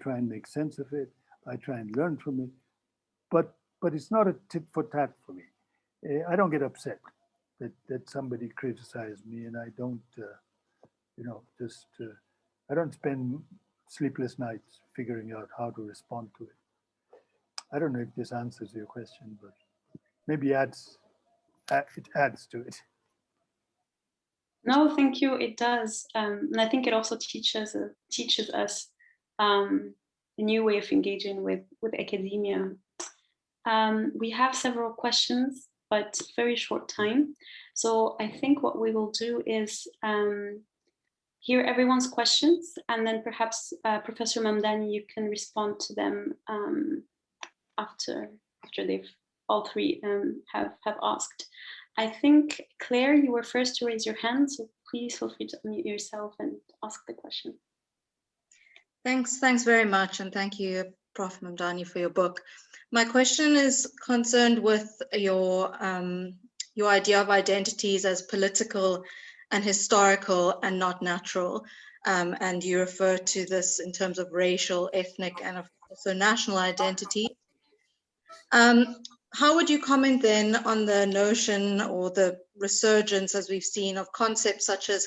Speaker 3: try and make sense of it. I try and learn from it, but it's not a tit for tat for me. I don't get upset that somebody criticized me, and I don't, I don't spend sleepless nights figuring out how to respond to it. I don't know if this answers your question, but maybe it adds to it.
Speaker 2: No, thank you. It does, and I think it also teaches us a new way of engaging with academia. We have several questions, but very short time. So I think what we will do is hear everyone's questions, and then perhaps Professor Mamdani, you can respond to them after they've all three have asked. I think, Claire, you were first to raise your hand, so please feel free to unmute yourself and ask the question.
Speaker 4: Thanks very much, and thank you, Prof. Mamdani, for your book. My question is concerned with your idea of identities as political and historical and not natural, and you refer to this in terms of racial, ethnic, and also national identity. How would you comment then on the notion or the resurgence, as we've seen, of concepts such as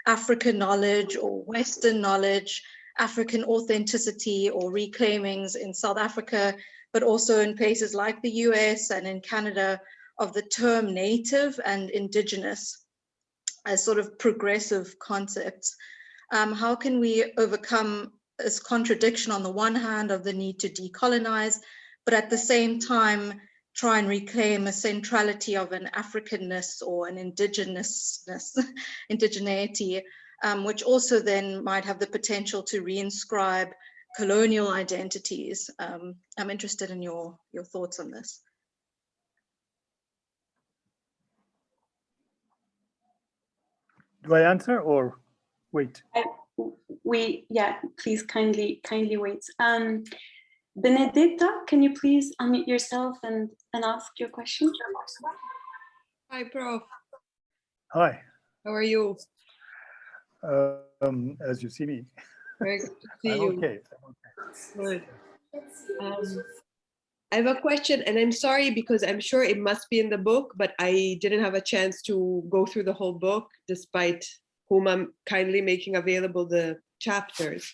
Speaker 4: African knowledge or Western knowledge, African authenticity or reclaimings in South Africa, but also in places like the US and in Canada, of the term native and indigenous as sort of progressive concepts? How can we overcome this contradiction on the one hand of the need to decolonize, but at the same time try and reclaim a centrality of an Africanness or an indigenousness, indigeneity, which also then might have the potential to reinscribe colonial identities? I'm interested in your thoughts on this.
Speaker 3: Do I answer or wait?
Speaker 2: Please kindly wait. Benedetta, can you please unmute yourself and ask your question?
Speaker 5: Hi, Prof.
Speaker 3: Hi.
Speaker 5: How are you?
Speaker 3: As you see me.
Speaker 5: Very good to see
Speaker 3: I'm
Speaker 5: you.
Speaker 3: okay.
Speaker 5: Good. I have a question, and I'm sorry because I'm sure it must be in the book, but I didn't have a chance to go through the whole book, despite whom I'm kindly making available the chapters.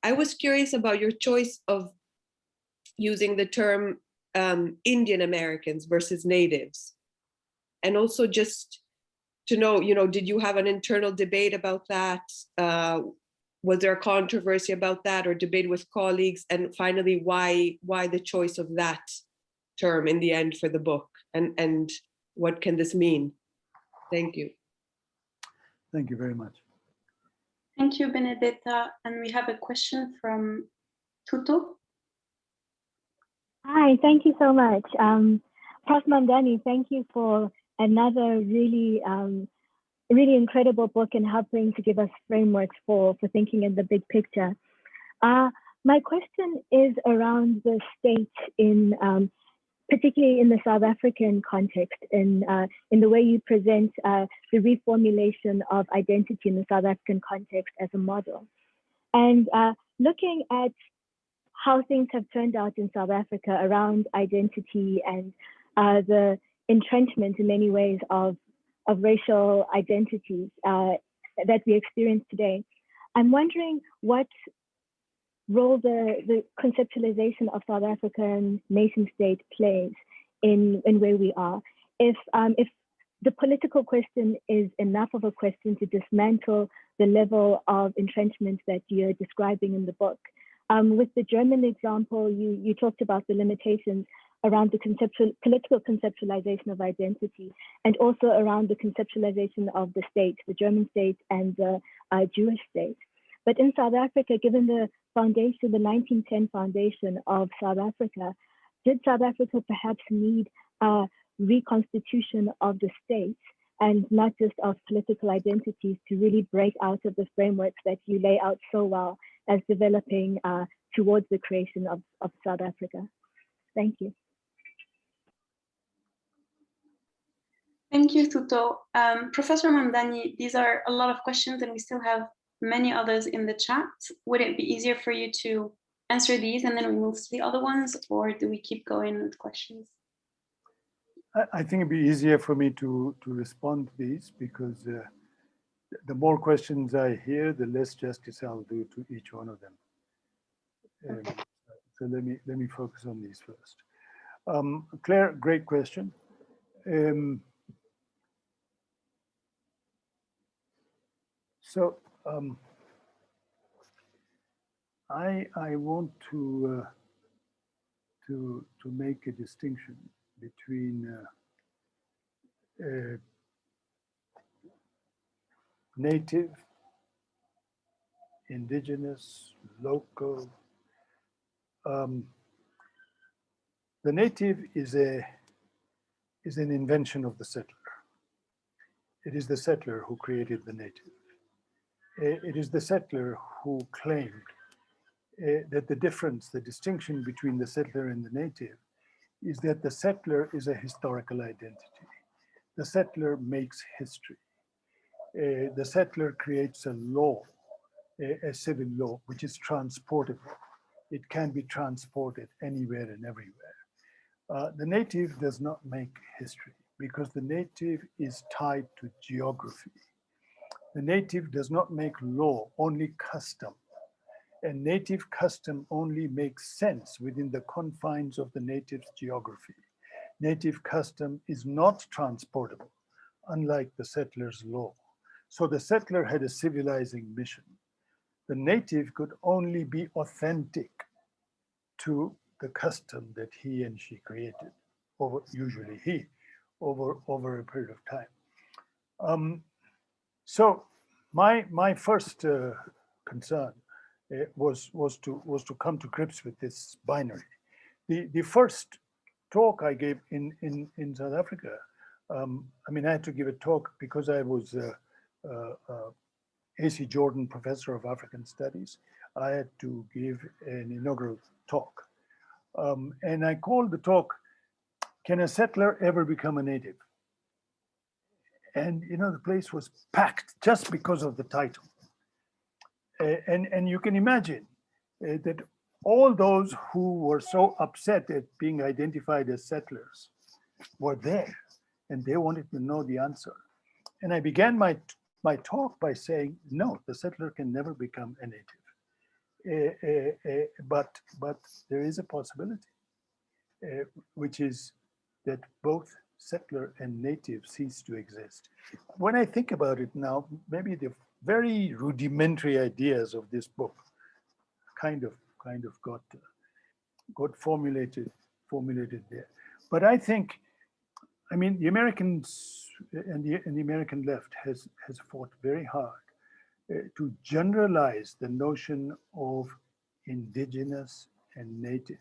Speaker 5: I was curious about your choice of using the term Indian Americans versus natives. And also just to know, did you have an internal debate about that? Was there a controversy about that or debate with colleagues? And finally, why the choice of that term in the end for the book? And what can this mean? Thank you.
Speaker 3: Thank you very much.
Speaker 2: Thank you, Benedetta. And we have a question from Tuto.
Speaker 6: Hi, thank you so much. Prof. Mamdani, thank you for another really incredible book and helping to give us frameworks for thinking in the big picture. My question is around the state particularly in the South African context, in the way you present the reformulation of identity in the South African context as a model. And looking at how things have turned out in South Africa around identity and the entrenchment in many ways of racial identities that we experience today. I'm wondering what role the conceptualization of South African nation state plays in where we are. If the political question is enough of a question to dismantle the level of entrenchment that you're describing in the book. With the German example, you talked about the limitations around the political conceptualization of identity, and also around the conceptualization of the state, the German state and the Jewish state. But in South Africa, given the foundation, the 1910 foundation of South Africa, did South Africa perhaps need a reconstitution of the state and not just of political identities to really break out of the frameworks that you lay out so well as developing towards the creation of South Africa? Thank you.
Speaker 2: Thank you, Tuto. Professor Mamdani, these are a lot of questions and we still have many others in the chat. Would it be easier for you to answer these and then we move to the other ones, or do we keep going with questions?
Speaker 3: I think it'd be easier for me to respond to these, because the more questions I hear, the less justice I'll do to each one of them. So let me focus on these first. Claire, great question. I want to make a distinction between native, indigenous, local. The native is an invention of the settler. It is the settler who created the native. It is the settler who claimed that the distinction between the settler and the native is that the settler is a historical identity. The settler makes history. The settler creates a law, a civil law, which is transportable. It can be transported anywhere and everywhere. The native does not make history, because the native is tied to geography. The native does not make law, only custom. And native custom only makes sense within the confines of the native's geography. Native custom is not transportable, unlike the settler's law. So the settler had a civilizing mission. The native could only be authentic to the custom that he and she created, usually he, over a period of time. So my first concern was to come to grips with this binary. The first talk I gave in South Africa, I mean, I had to give a talk because I was A.C. Jordan Professor of African Studies. I had to give an inaugural talk. And I called the talk, "Can a settler ever become a native?" And you know, the place was packed just because of the title. And you can imagine that all those who were so upset at being identified as settlers were there, and they wanted to know the answer. And I began my talk by saying, no, the settler can never become a native. But there is a possibility, which is that both settler and native cease to exist. When I think about it now, maybe the very rudimentary ideas of this book kind of got formulated there. But I think, I mean, the Americans and the American left has fought very hard to generalize the notion of indigenous and native.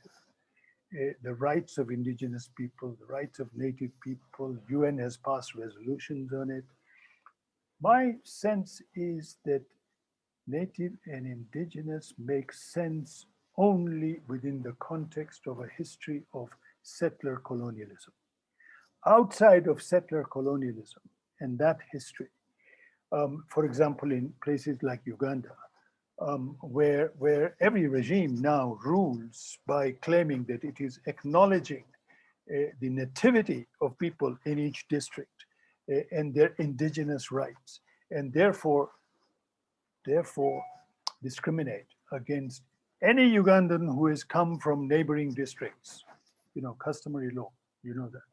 Speaker 3: The rights of indigenous people, the rights of native people, UN has passed resolutions on it. My sense is that native and indigenous make sense only within the context of a history of settler colonialism. Outside of settler colonialism and that history, for example, in places like Uganda, where every regime now rules by claiming that it is acknowledging the nativity of people in each district and their indigenous rights, and therefore discriminate against any Ugandan who has come from neighboring districts. You know, customary law, you know that.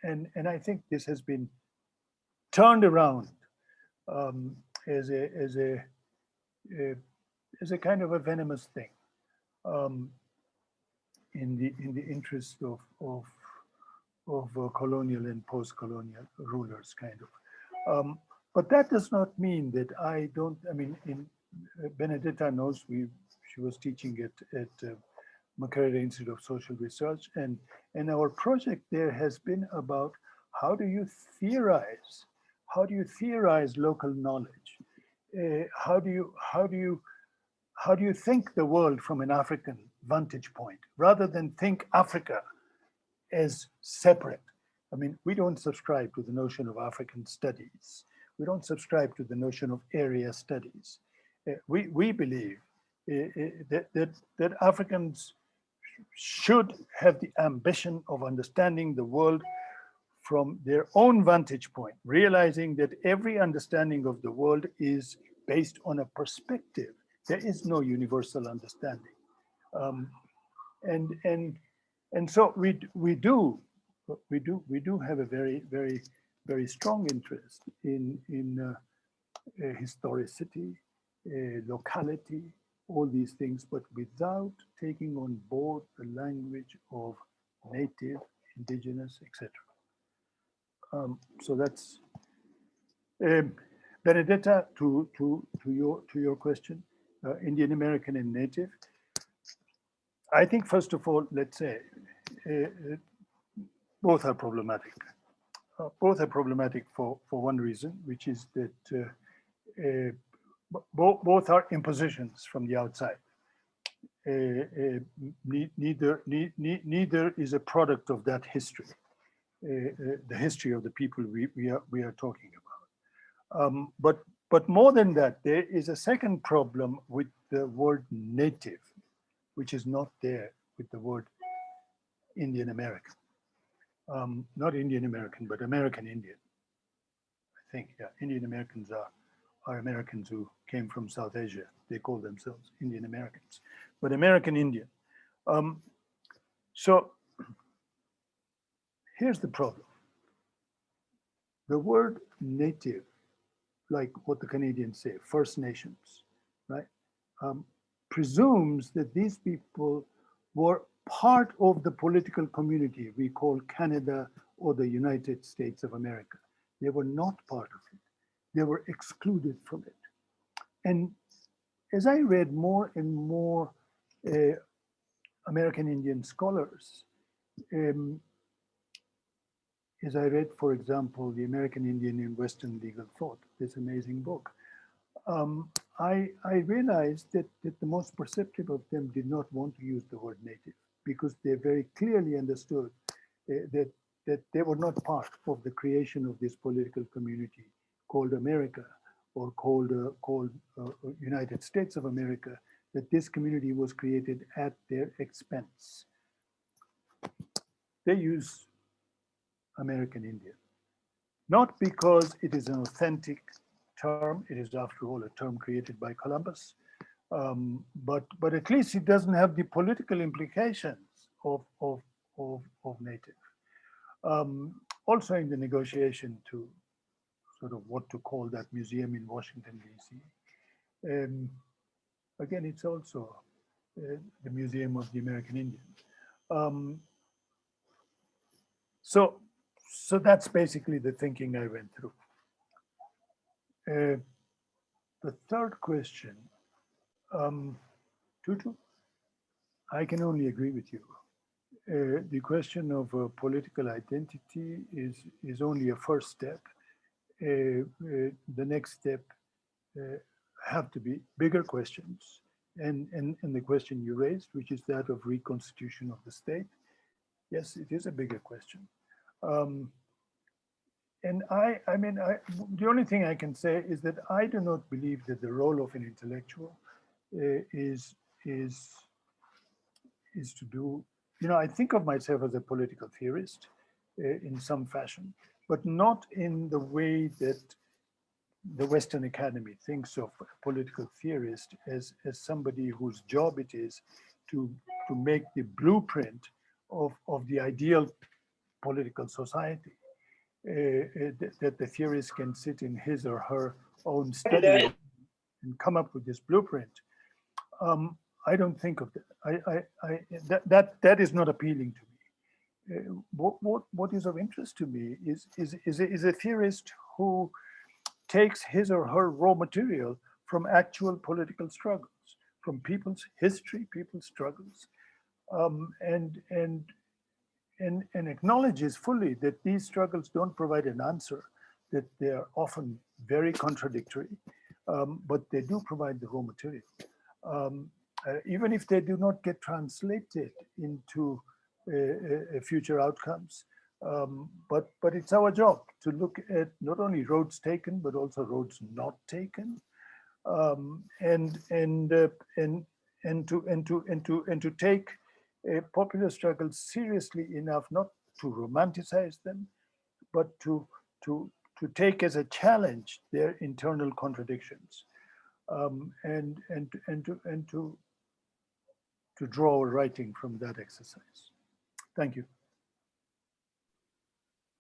Speaker 3: And I think this has been turned around as a kind of a venomous thing, in the interest of colonial and post-colonial rulers, kind of. But that does not mean that I don't. I mean, Benedetta knows she was teaching at Makerere Institute of Social Research, and our project there has been about how do you theorize local knowledge? How do you think the world from an African vantage point, rather than think Africa as separate? I mean, we don't subscribe to the notion of African studies. We don't subscribe to the notion of area studies. We believe that Africans should have the ambition of understanding the world from their own vantage point, realizing that every understanding of the world is based on a perspective. There is no universal understanding, and so we do have a very strong interest in historicity, locality, all these things, but without taking on board the language of native, indigenous, etc. So that's Benedetta. To your question, Indian American and Native. I think first of all, let's say both are problematic. Both are problematic for one reason, which is that both are impositions from the outside. Neither is a product of that history. The history of the people we are talking about. But more than that, there is a second problem with the word native, which is not there with the word Indian American. Not Indian American, but American Indian. I think, yeah, Indian Americans are Americans who came from South Asia. They call themselves Indian Americans, but American Indian. So here's the problem. The word native, like what the Canadians say, First Nations, right, presumes that these people were part of the political community we call Canada or the United States of America. They were not part of it. They were excluded from it. And as I read more and more American Indian scholars, as I read, for example, The American Indian in Western Legal Thought, this amazing book, I realized that the most perceptive of them did not want to use the word native, because they very clearly understood that they were not part of the creation of this political community called America, or called United States of America, that this community was created at their expense. They use American Indian, not because it is an authentic term. It is, after all, a term created by Columbus, but at least it doesn't have the political implications of native. Also, in the negotiation to sort of what to call that museum in Washington, D.C., again, it's also the Museum of the American Indian. So that's basically the thinking I went through. The third question, Tutu, I can only agree with you. The question of political identity is only a first step. The next step have to be bigger questions, and the question you raised, which is that of reconstitution of the state. Yes, it is a bigger question. And the only thing I can say is that I do not believe that the role of an intellectual is to do, I think of myself as a political theorist in some fashion, but not in the way that the Western Academy thinks of a political theorist as somebody whose job it is to make the blueprint of the ideal political society. That the theorist can sit in his or her own study and come up with this blueprint. I don't think of that. That is not appealing to me. What is of interest to me is a theorist who takes his or her raw material from actual political struggles, from people's history, people's struggles, and acknowledges fully that these struggles don't provide an answer, that they are often very contradictory, but they do provide the raw material. Even if they do not get translated into future outcomes, but it's our job to look at not only roads taken, but also roads not taken, and to take popular struggles seriously enough, not to romanticize them, but to take as a challenge their internal contradictions, and to draw writing from that exercise. Thank you.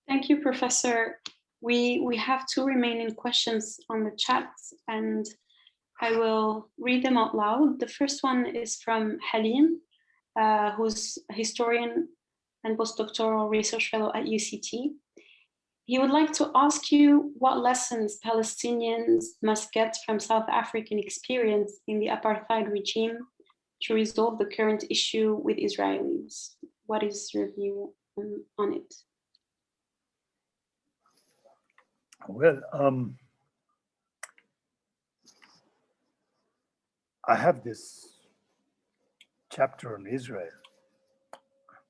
Speaker 2: Thank you, Professor. We have two remaining questions on the chat, and I will read them out loud. The first one is from Halim, who's a historian and postdoctoral research fellow at UCT. He would like to ask you what lessons Palestinians must get from South African experience in the apartheid regime to resolve the current issue with Israelis. What is your view on it?
Speaker 3: Well, I have this chapter on Israel,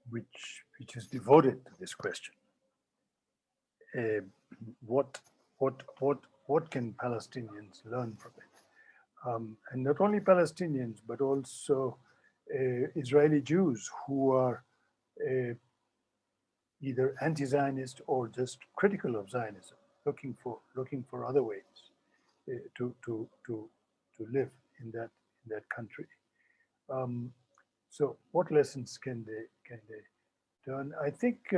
Speaker 3: which is devoted to this question. What can Palestinians learn from it? And not only Palestinians, but also Israeli Jews who are either anti-Zionist or just critical of Zionism, looking for other ways to live in that country. So what lessons can they learn? I think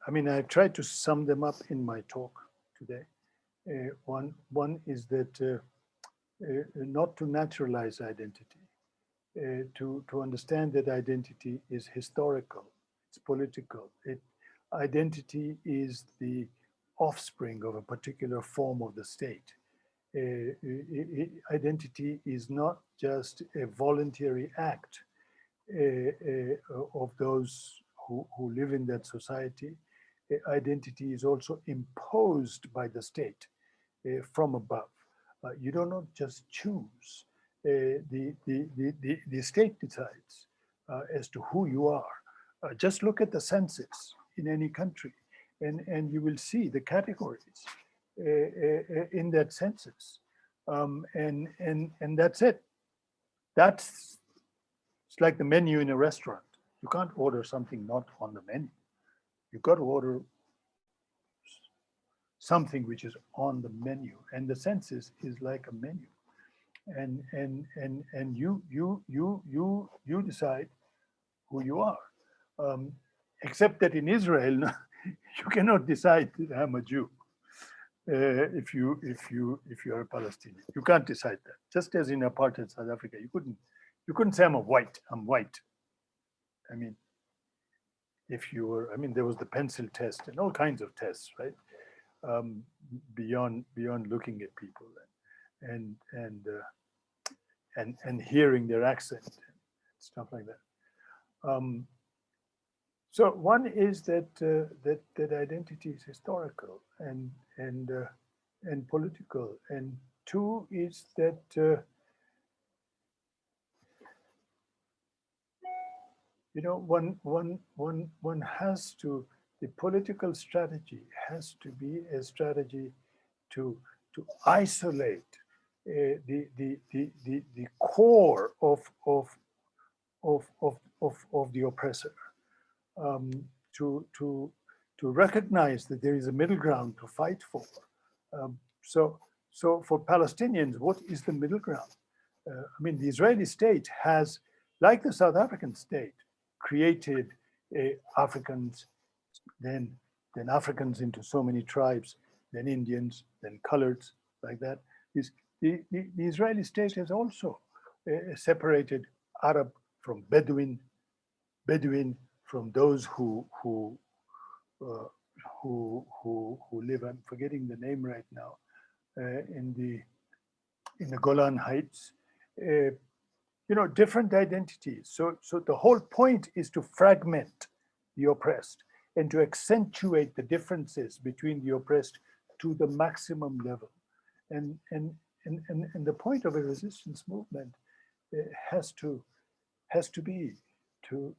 Speaker 3: I've tried to sum them up in my talk today. One is that not to naturalize identity, to understand that identity is historical, it's political. Identity is the offspring of a particular form of the state. Identity is not just a voluntary act of those who live in that society. Identity is also imposed by the state from above. You do not just choose. The state decides as to who you are. Just look at the census in any country, and you will see the categories in that census, and that's it. It's like the menu in a restaurant. You can't order something not on the menu. You've got to order something which is on the menu, and the census is like a menu, and you decide who you are. Except that in Israel, you cannot decide that I'm a Jew. If you are a Palestinian, you can't decide that. Just as in apartheid South Africa, you couldn't say I'm white. I mean, if you were, there was the pencil test and all kinds of tests, right? Beyond looking at people and hearing their accent and stuff like that. So one is that identity is historical and political, and two is that one has to, the political strategy has to be a strategy to isolate the core of the oppressor, to recognize that there is a middle ground to fight for. So for Palestinians, what is the middle ground? The Israeli state has, like the South African state, created Africans, then then Africans into so many tribes, then Indians, then coloreds, like that. The Israeli state has also separated Arab from Bedouin from those who live. I'm forgetting the name right now. In the Golan Heights, different identities. So the whole point is to fragment the oppressed and to accentuate the differences between the oppressed to the maximum level. And the point of a resistance movement has to be to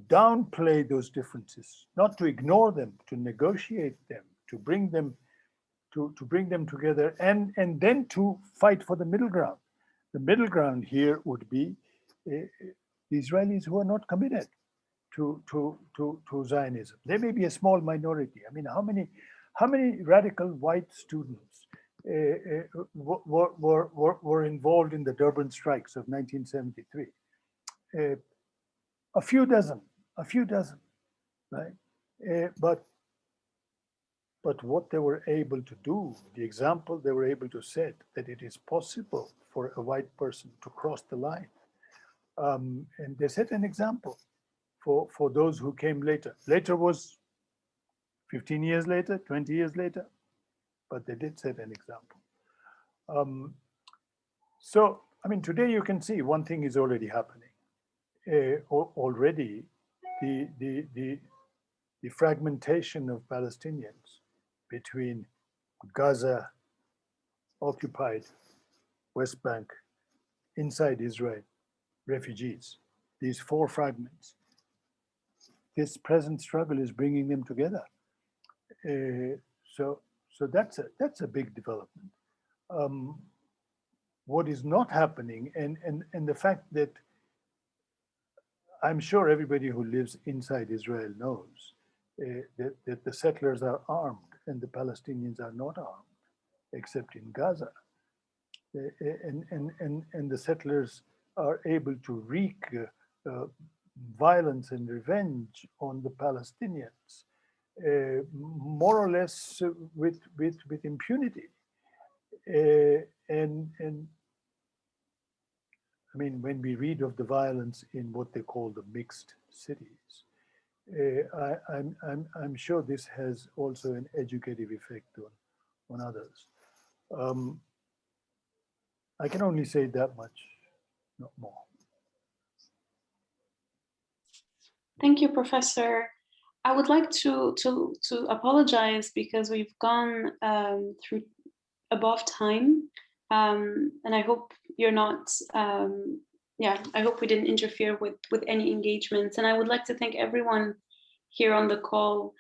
Speaker 3: downplay those differences, not to ignore them, to negotiate them, to bring them together, and then to fight for the middle ground. The middle ground here would be the Israelis who are not committed to Zionism. They may be a small minority. I mean, how many radical white students were involved in the Durban strikes of 1973? A few dozen, right? But what they were able to do, the example they were able to set, that it is possible for a white person to cross the line. And they set an example for those who came later. Later was 15 years later, 20 years later, but they did set an example. So, I mean, today you can see one thing is already happening. Already, the fragmentation of Palestinians between Gaza, occupied West Bank, inside Israel, refugees, these four fragments. This present struggle is bringing them together. So that's a big development. What is not happening, and the fact that I'm sure everybody who lives inside Israel knows that the settlers are armed and the Palestinians are not armed, except in Gaza. And the settlers are able to wreak violence and revenge on the Palestinians, more or less with impunity. And I mean, when we read of the violence in what they call the mixed cities, I'm sure this has also an educative effect on others. I can only say that much, not more.
Speaker 2: Thank you, Professor. I would like to apologize because we've gone through above time, and I hope you're not. I hope we didn't interfere with any engagements. And I would like to thank everyone here on the call.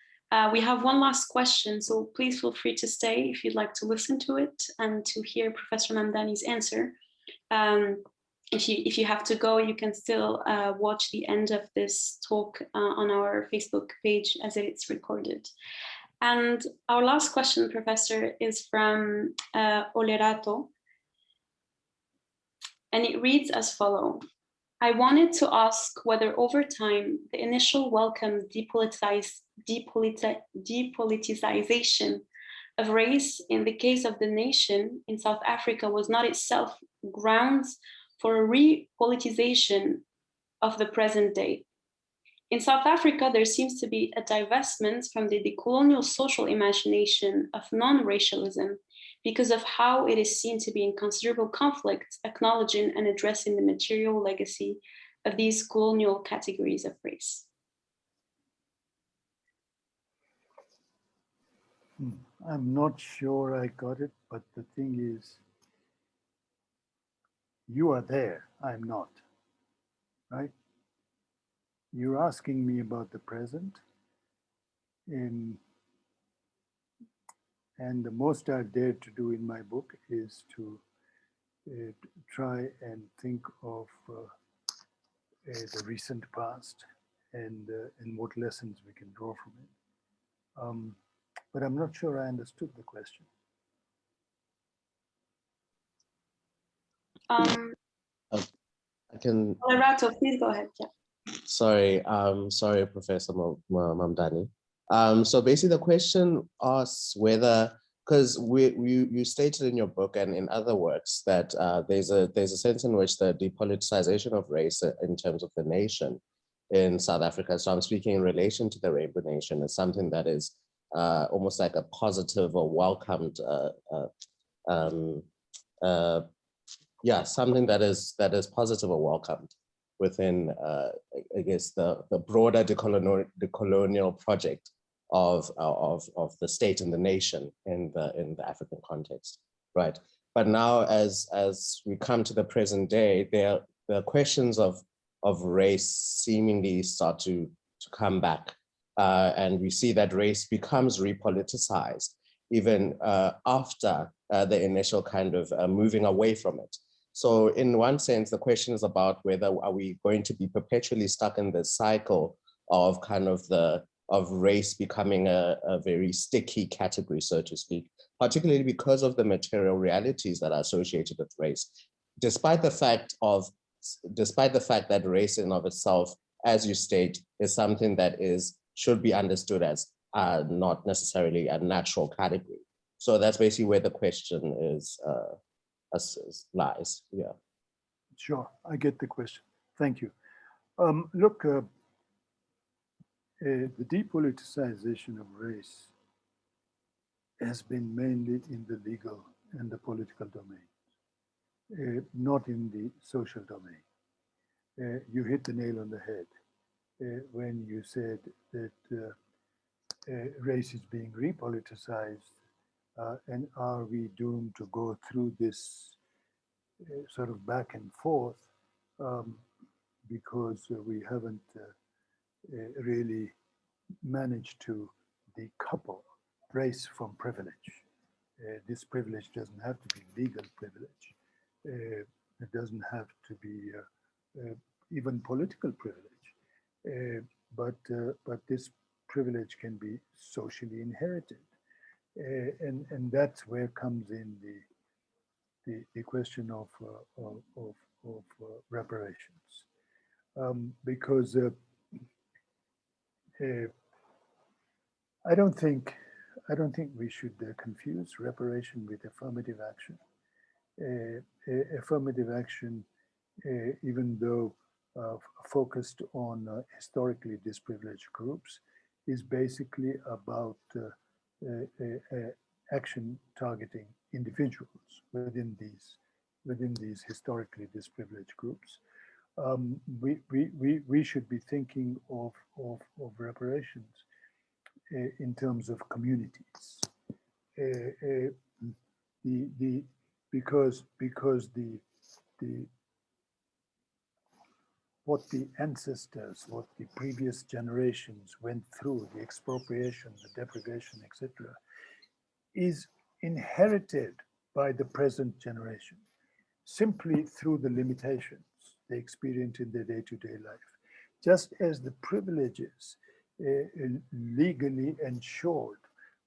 Speaker 2: We have one last question, so please feel free to stay if you'd like to listen to it and to hear Professor Mamdani's answer. If you have to go, you can still watch the end of this talk on our Facebook page as it's recorded. And our last question, Professor, is from Olerato. And it reads as follows. I wanted to ask whether over time, the initial welcome depoliticization of race in the case of the nation in South Africa was not itself grounds for a re-politicization of the present day. In South Africa, there seems to be a divestment from the decolonial social imagination of non-racialism because of how it is seen to be in considerable conflict, acknowledging and addressing the material legacy of these colonial categories of race.
Speaker 3: I'm not sure I got it, but the thing is, you are there, I'm not, right? You're asking me about the present, and the most I dared to do in my book is to try and think of the recent past and what lessons we can draw from it. But I'm not sure I understood the question.
Speaker 7: I can.
Speaker 2: Olerato, please go ahead. Yeah.
Speaker 7: Sorry, sorry, Professor Mamdani. So basically the question asks whether, because you stated in your book and in other works that there's a sense in which the depoliticization of race in terms of the nation in South Africa, so I'm speaking in relation to the Rainbow Nation, is something that is almost like a positive or welcomed, something that is positive or welcomed within, I guess, the broader decolonial project of the state and the nation in the African context, right? But now, as we come to the present day, there are questions of race seemingly start to come back, and we see that race becomes repoliticized even after the initial kind of moving away from it. So in one sense, the question is about whether are we going to be perpetually stuck in this cycle of kind of of race becoming a very sticky category, so to speak, particularly because of the material realities that are associated with race, despite the fact that race in of itself, as you state, is something that should be understood as not necessarily a natural category. So that's basically where the question lies. Yeah.
Speaker 3: Sure, I get the question. Thank you. Look, the depoliticization of race has been mainly in the legal and the political domain, not in the social domain. You hit the nail on the head when you said that race is being repoliticized, and are we doomed to go through this sort of back and forth because we haven't really managed to decouple race from privilege. This privilege doesn't have to be legal privilege. It doesn't have to be even political privilege. But this privilege can be socially inherited. And that's where comes in the question of reparations. Because I don't think we should confuse reparation with affirmative action. Affirmative action, even though focused on historically disadvantaged groups, is basically about action targeting individuals within these historically disadvantaged groups. We should be thinking of reparations in terms of communities, because what the ancestors, what the previous generations went through, the expropriation, the deprivation, etc., is inherited by the present generation simply through the limitations they experience in their day-to-day life. Just as the privileges legally ensured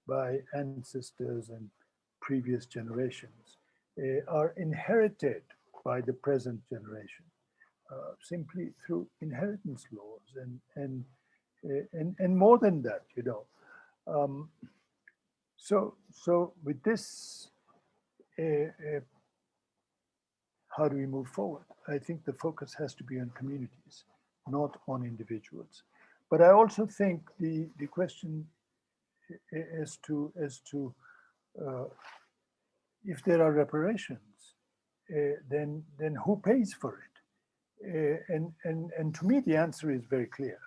Speaker 3: by ancestors and previous generations are inherited by the present generation simply through inheritance laws and more than that, you know. So with this, how do we move forward? I think the focus has to be on communities, not on individuals. But I also think the question as to if there are reparations, then who pays for it? And to me, the answer is very clear.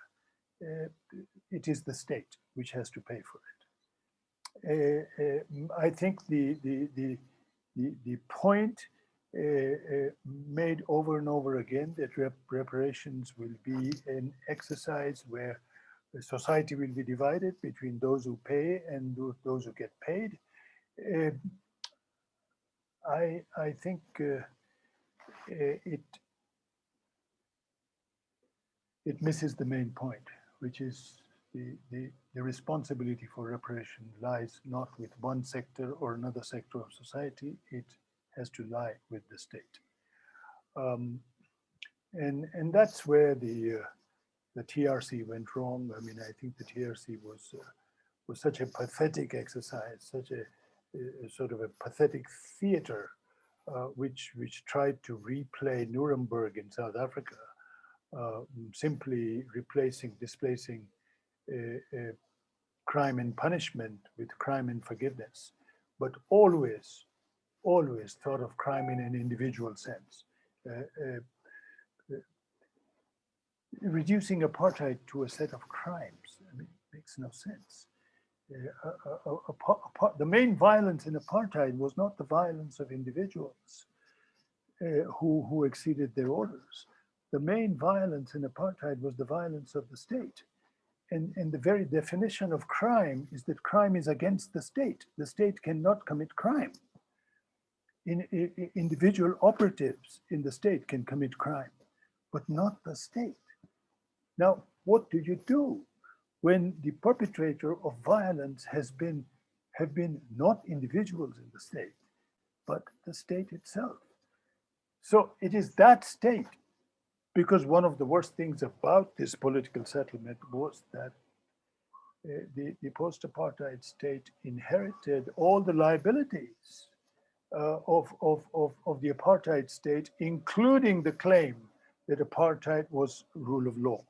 Speaker 3: It is the state which has to pay for it. I think the point made over and over again that reparations will be an exercise where the society will be divided between those who pay and those who get paid. I think it misses the main point, which is the responsibility for reparation lies not with one sector or another sector of society. It has to lie with the state, and that's where the TRC went wrong. I mean, I think the TRC was was such a pathetic exercise, such a sort of a pathetic theater, which tried to replay Nuremberg in South Africa, simply displacing crime and punishment with crime and forgiveness, but always thought of crime in an individual sense. Reducing apartheid to a set of crimes, I mean, makes no sense. The main violence in apartheid was not the violence of individuals who exceeded their orders. The main violence in apartheid was the violence of the state. And the very definition of crime is that crime is against the state. The state cannot commit crime. Individual operatives in the state can commit crime, but not the state. Now, what do you do when the perpetrator of violence have been not individuals in the state, but the state itself? So it is that state, because one of the worst things about this political settlement was that the post-apartheid state inherited all the liabilities of the apartheid state, including the claim that apartheid was rule of law.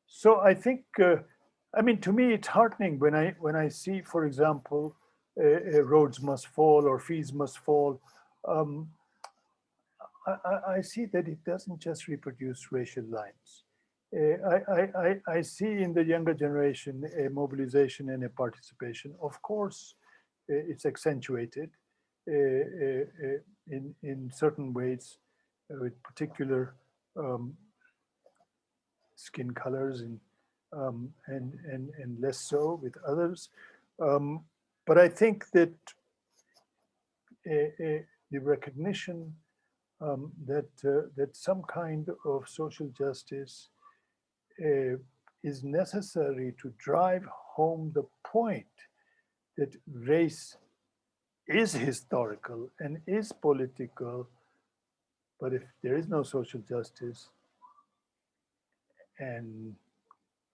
Speaker 3: So I think, I mean, to me, it's heartening when I see, for example, roads must fall or fees must fall. I see that it doesn't just reproduce racial lines. I see in the younger generation a mobilization and a participation. Of course, it's accentuated in certain ways with particular skin colors and less so with others. But I think that the recognition that some kind of social justice is necessary to drive home the point that race is historical and is political, but if there is no social justice and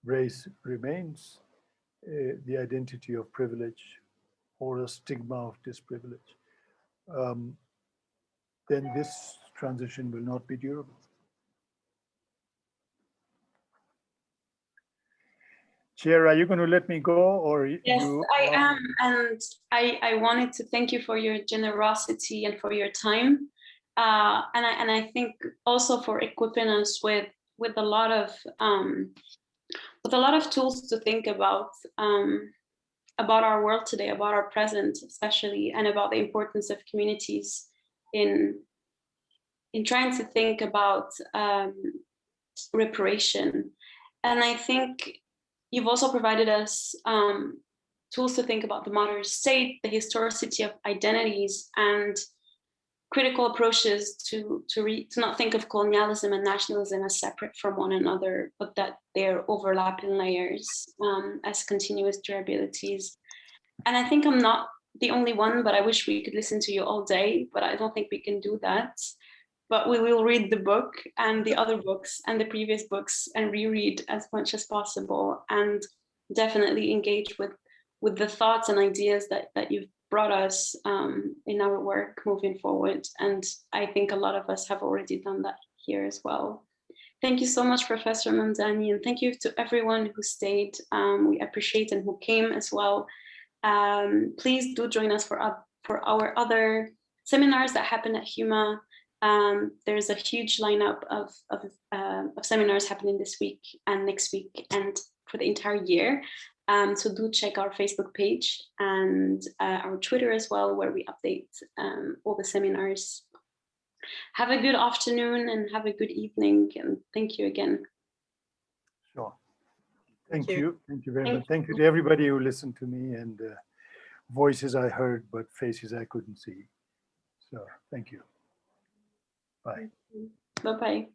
Speaker 3: race remains the identity of privilege or a stigma of disprivilege, then this transition will not be durable. Chair, are you going to let me go, or
Speaker 2: yes,
Speaker 3: you?
Speaker 2: I am, and I wanted to thank you for your generosity and for your time, and I think also for equipping us with a lot of tools to think about our world today, about our present especially, and about the importance of communities in trying to think about reparation. And I think you've also provided us tools to think about the modern state, the historicity of identities, and critical approaches to not think of colonialism and nationalism as separate from one another, but that they're overlapping layers as continuous durabilities. And I think I'm not the only one, but I wish we could listen to you all day, but I don't think we can do that. But we will read the book and the other books and the previous books and reread as much as possible, and definitely engage with the thoughts and ideas that you've brought us in our work moving forward. And I think a lot of us have already done that here as well. Thank you so much, Professor Mamdani, and thank you to everyone who stayed. We appreciate, and who came as well. Please do join us for our other seminars that happen at HUMA. There's a huge lineup of seminars happening this week and next week and for the entire year. So do check our Facebook page and our Twitter as well, where we update all the seminars. Have a good afternoon and have a good evening, and thank you again.
Speaker 3: Sure. Thank you. Thank you very much. Thank you to everybody who listened to me, and voices I heard, but faces I couldn't see. So thank you. Bye.
Speaker 2: Bye-bye.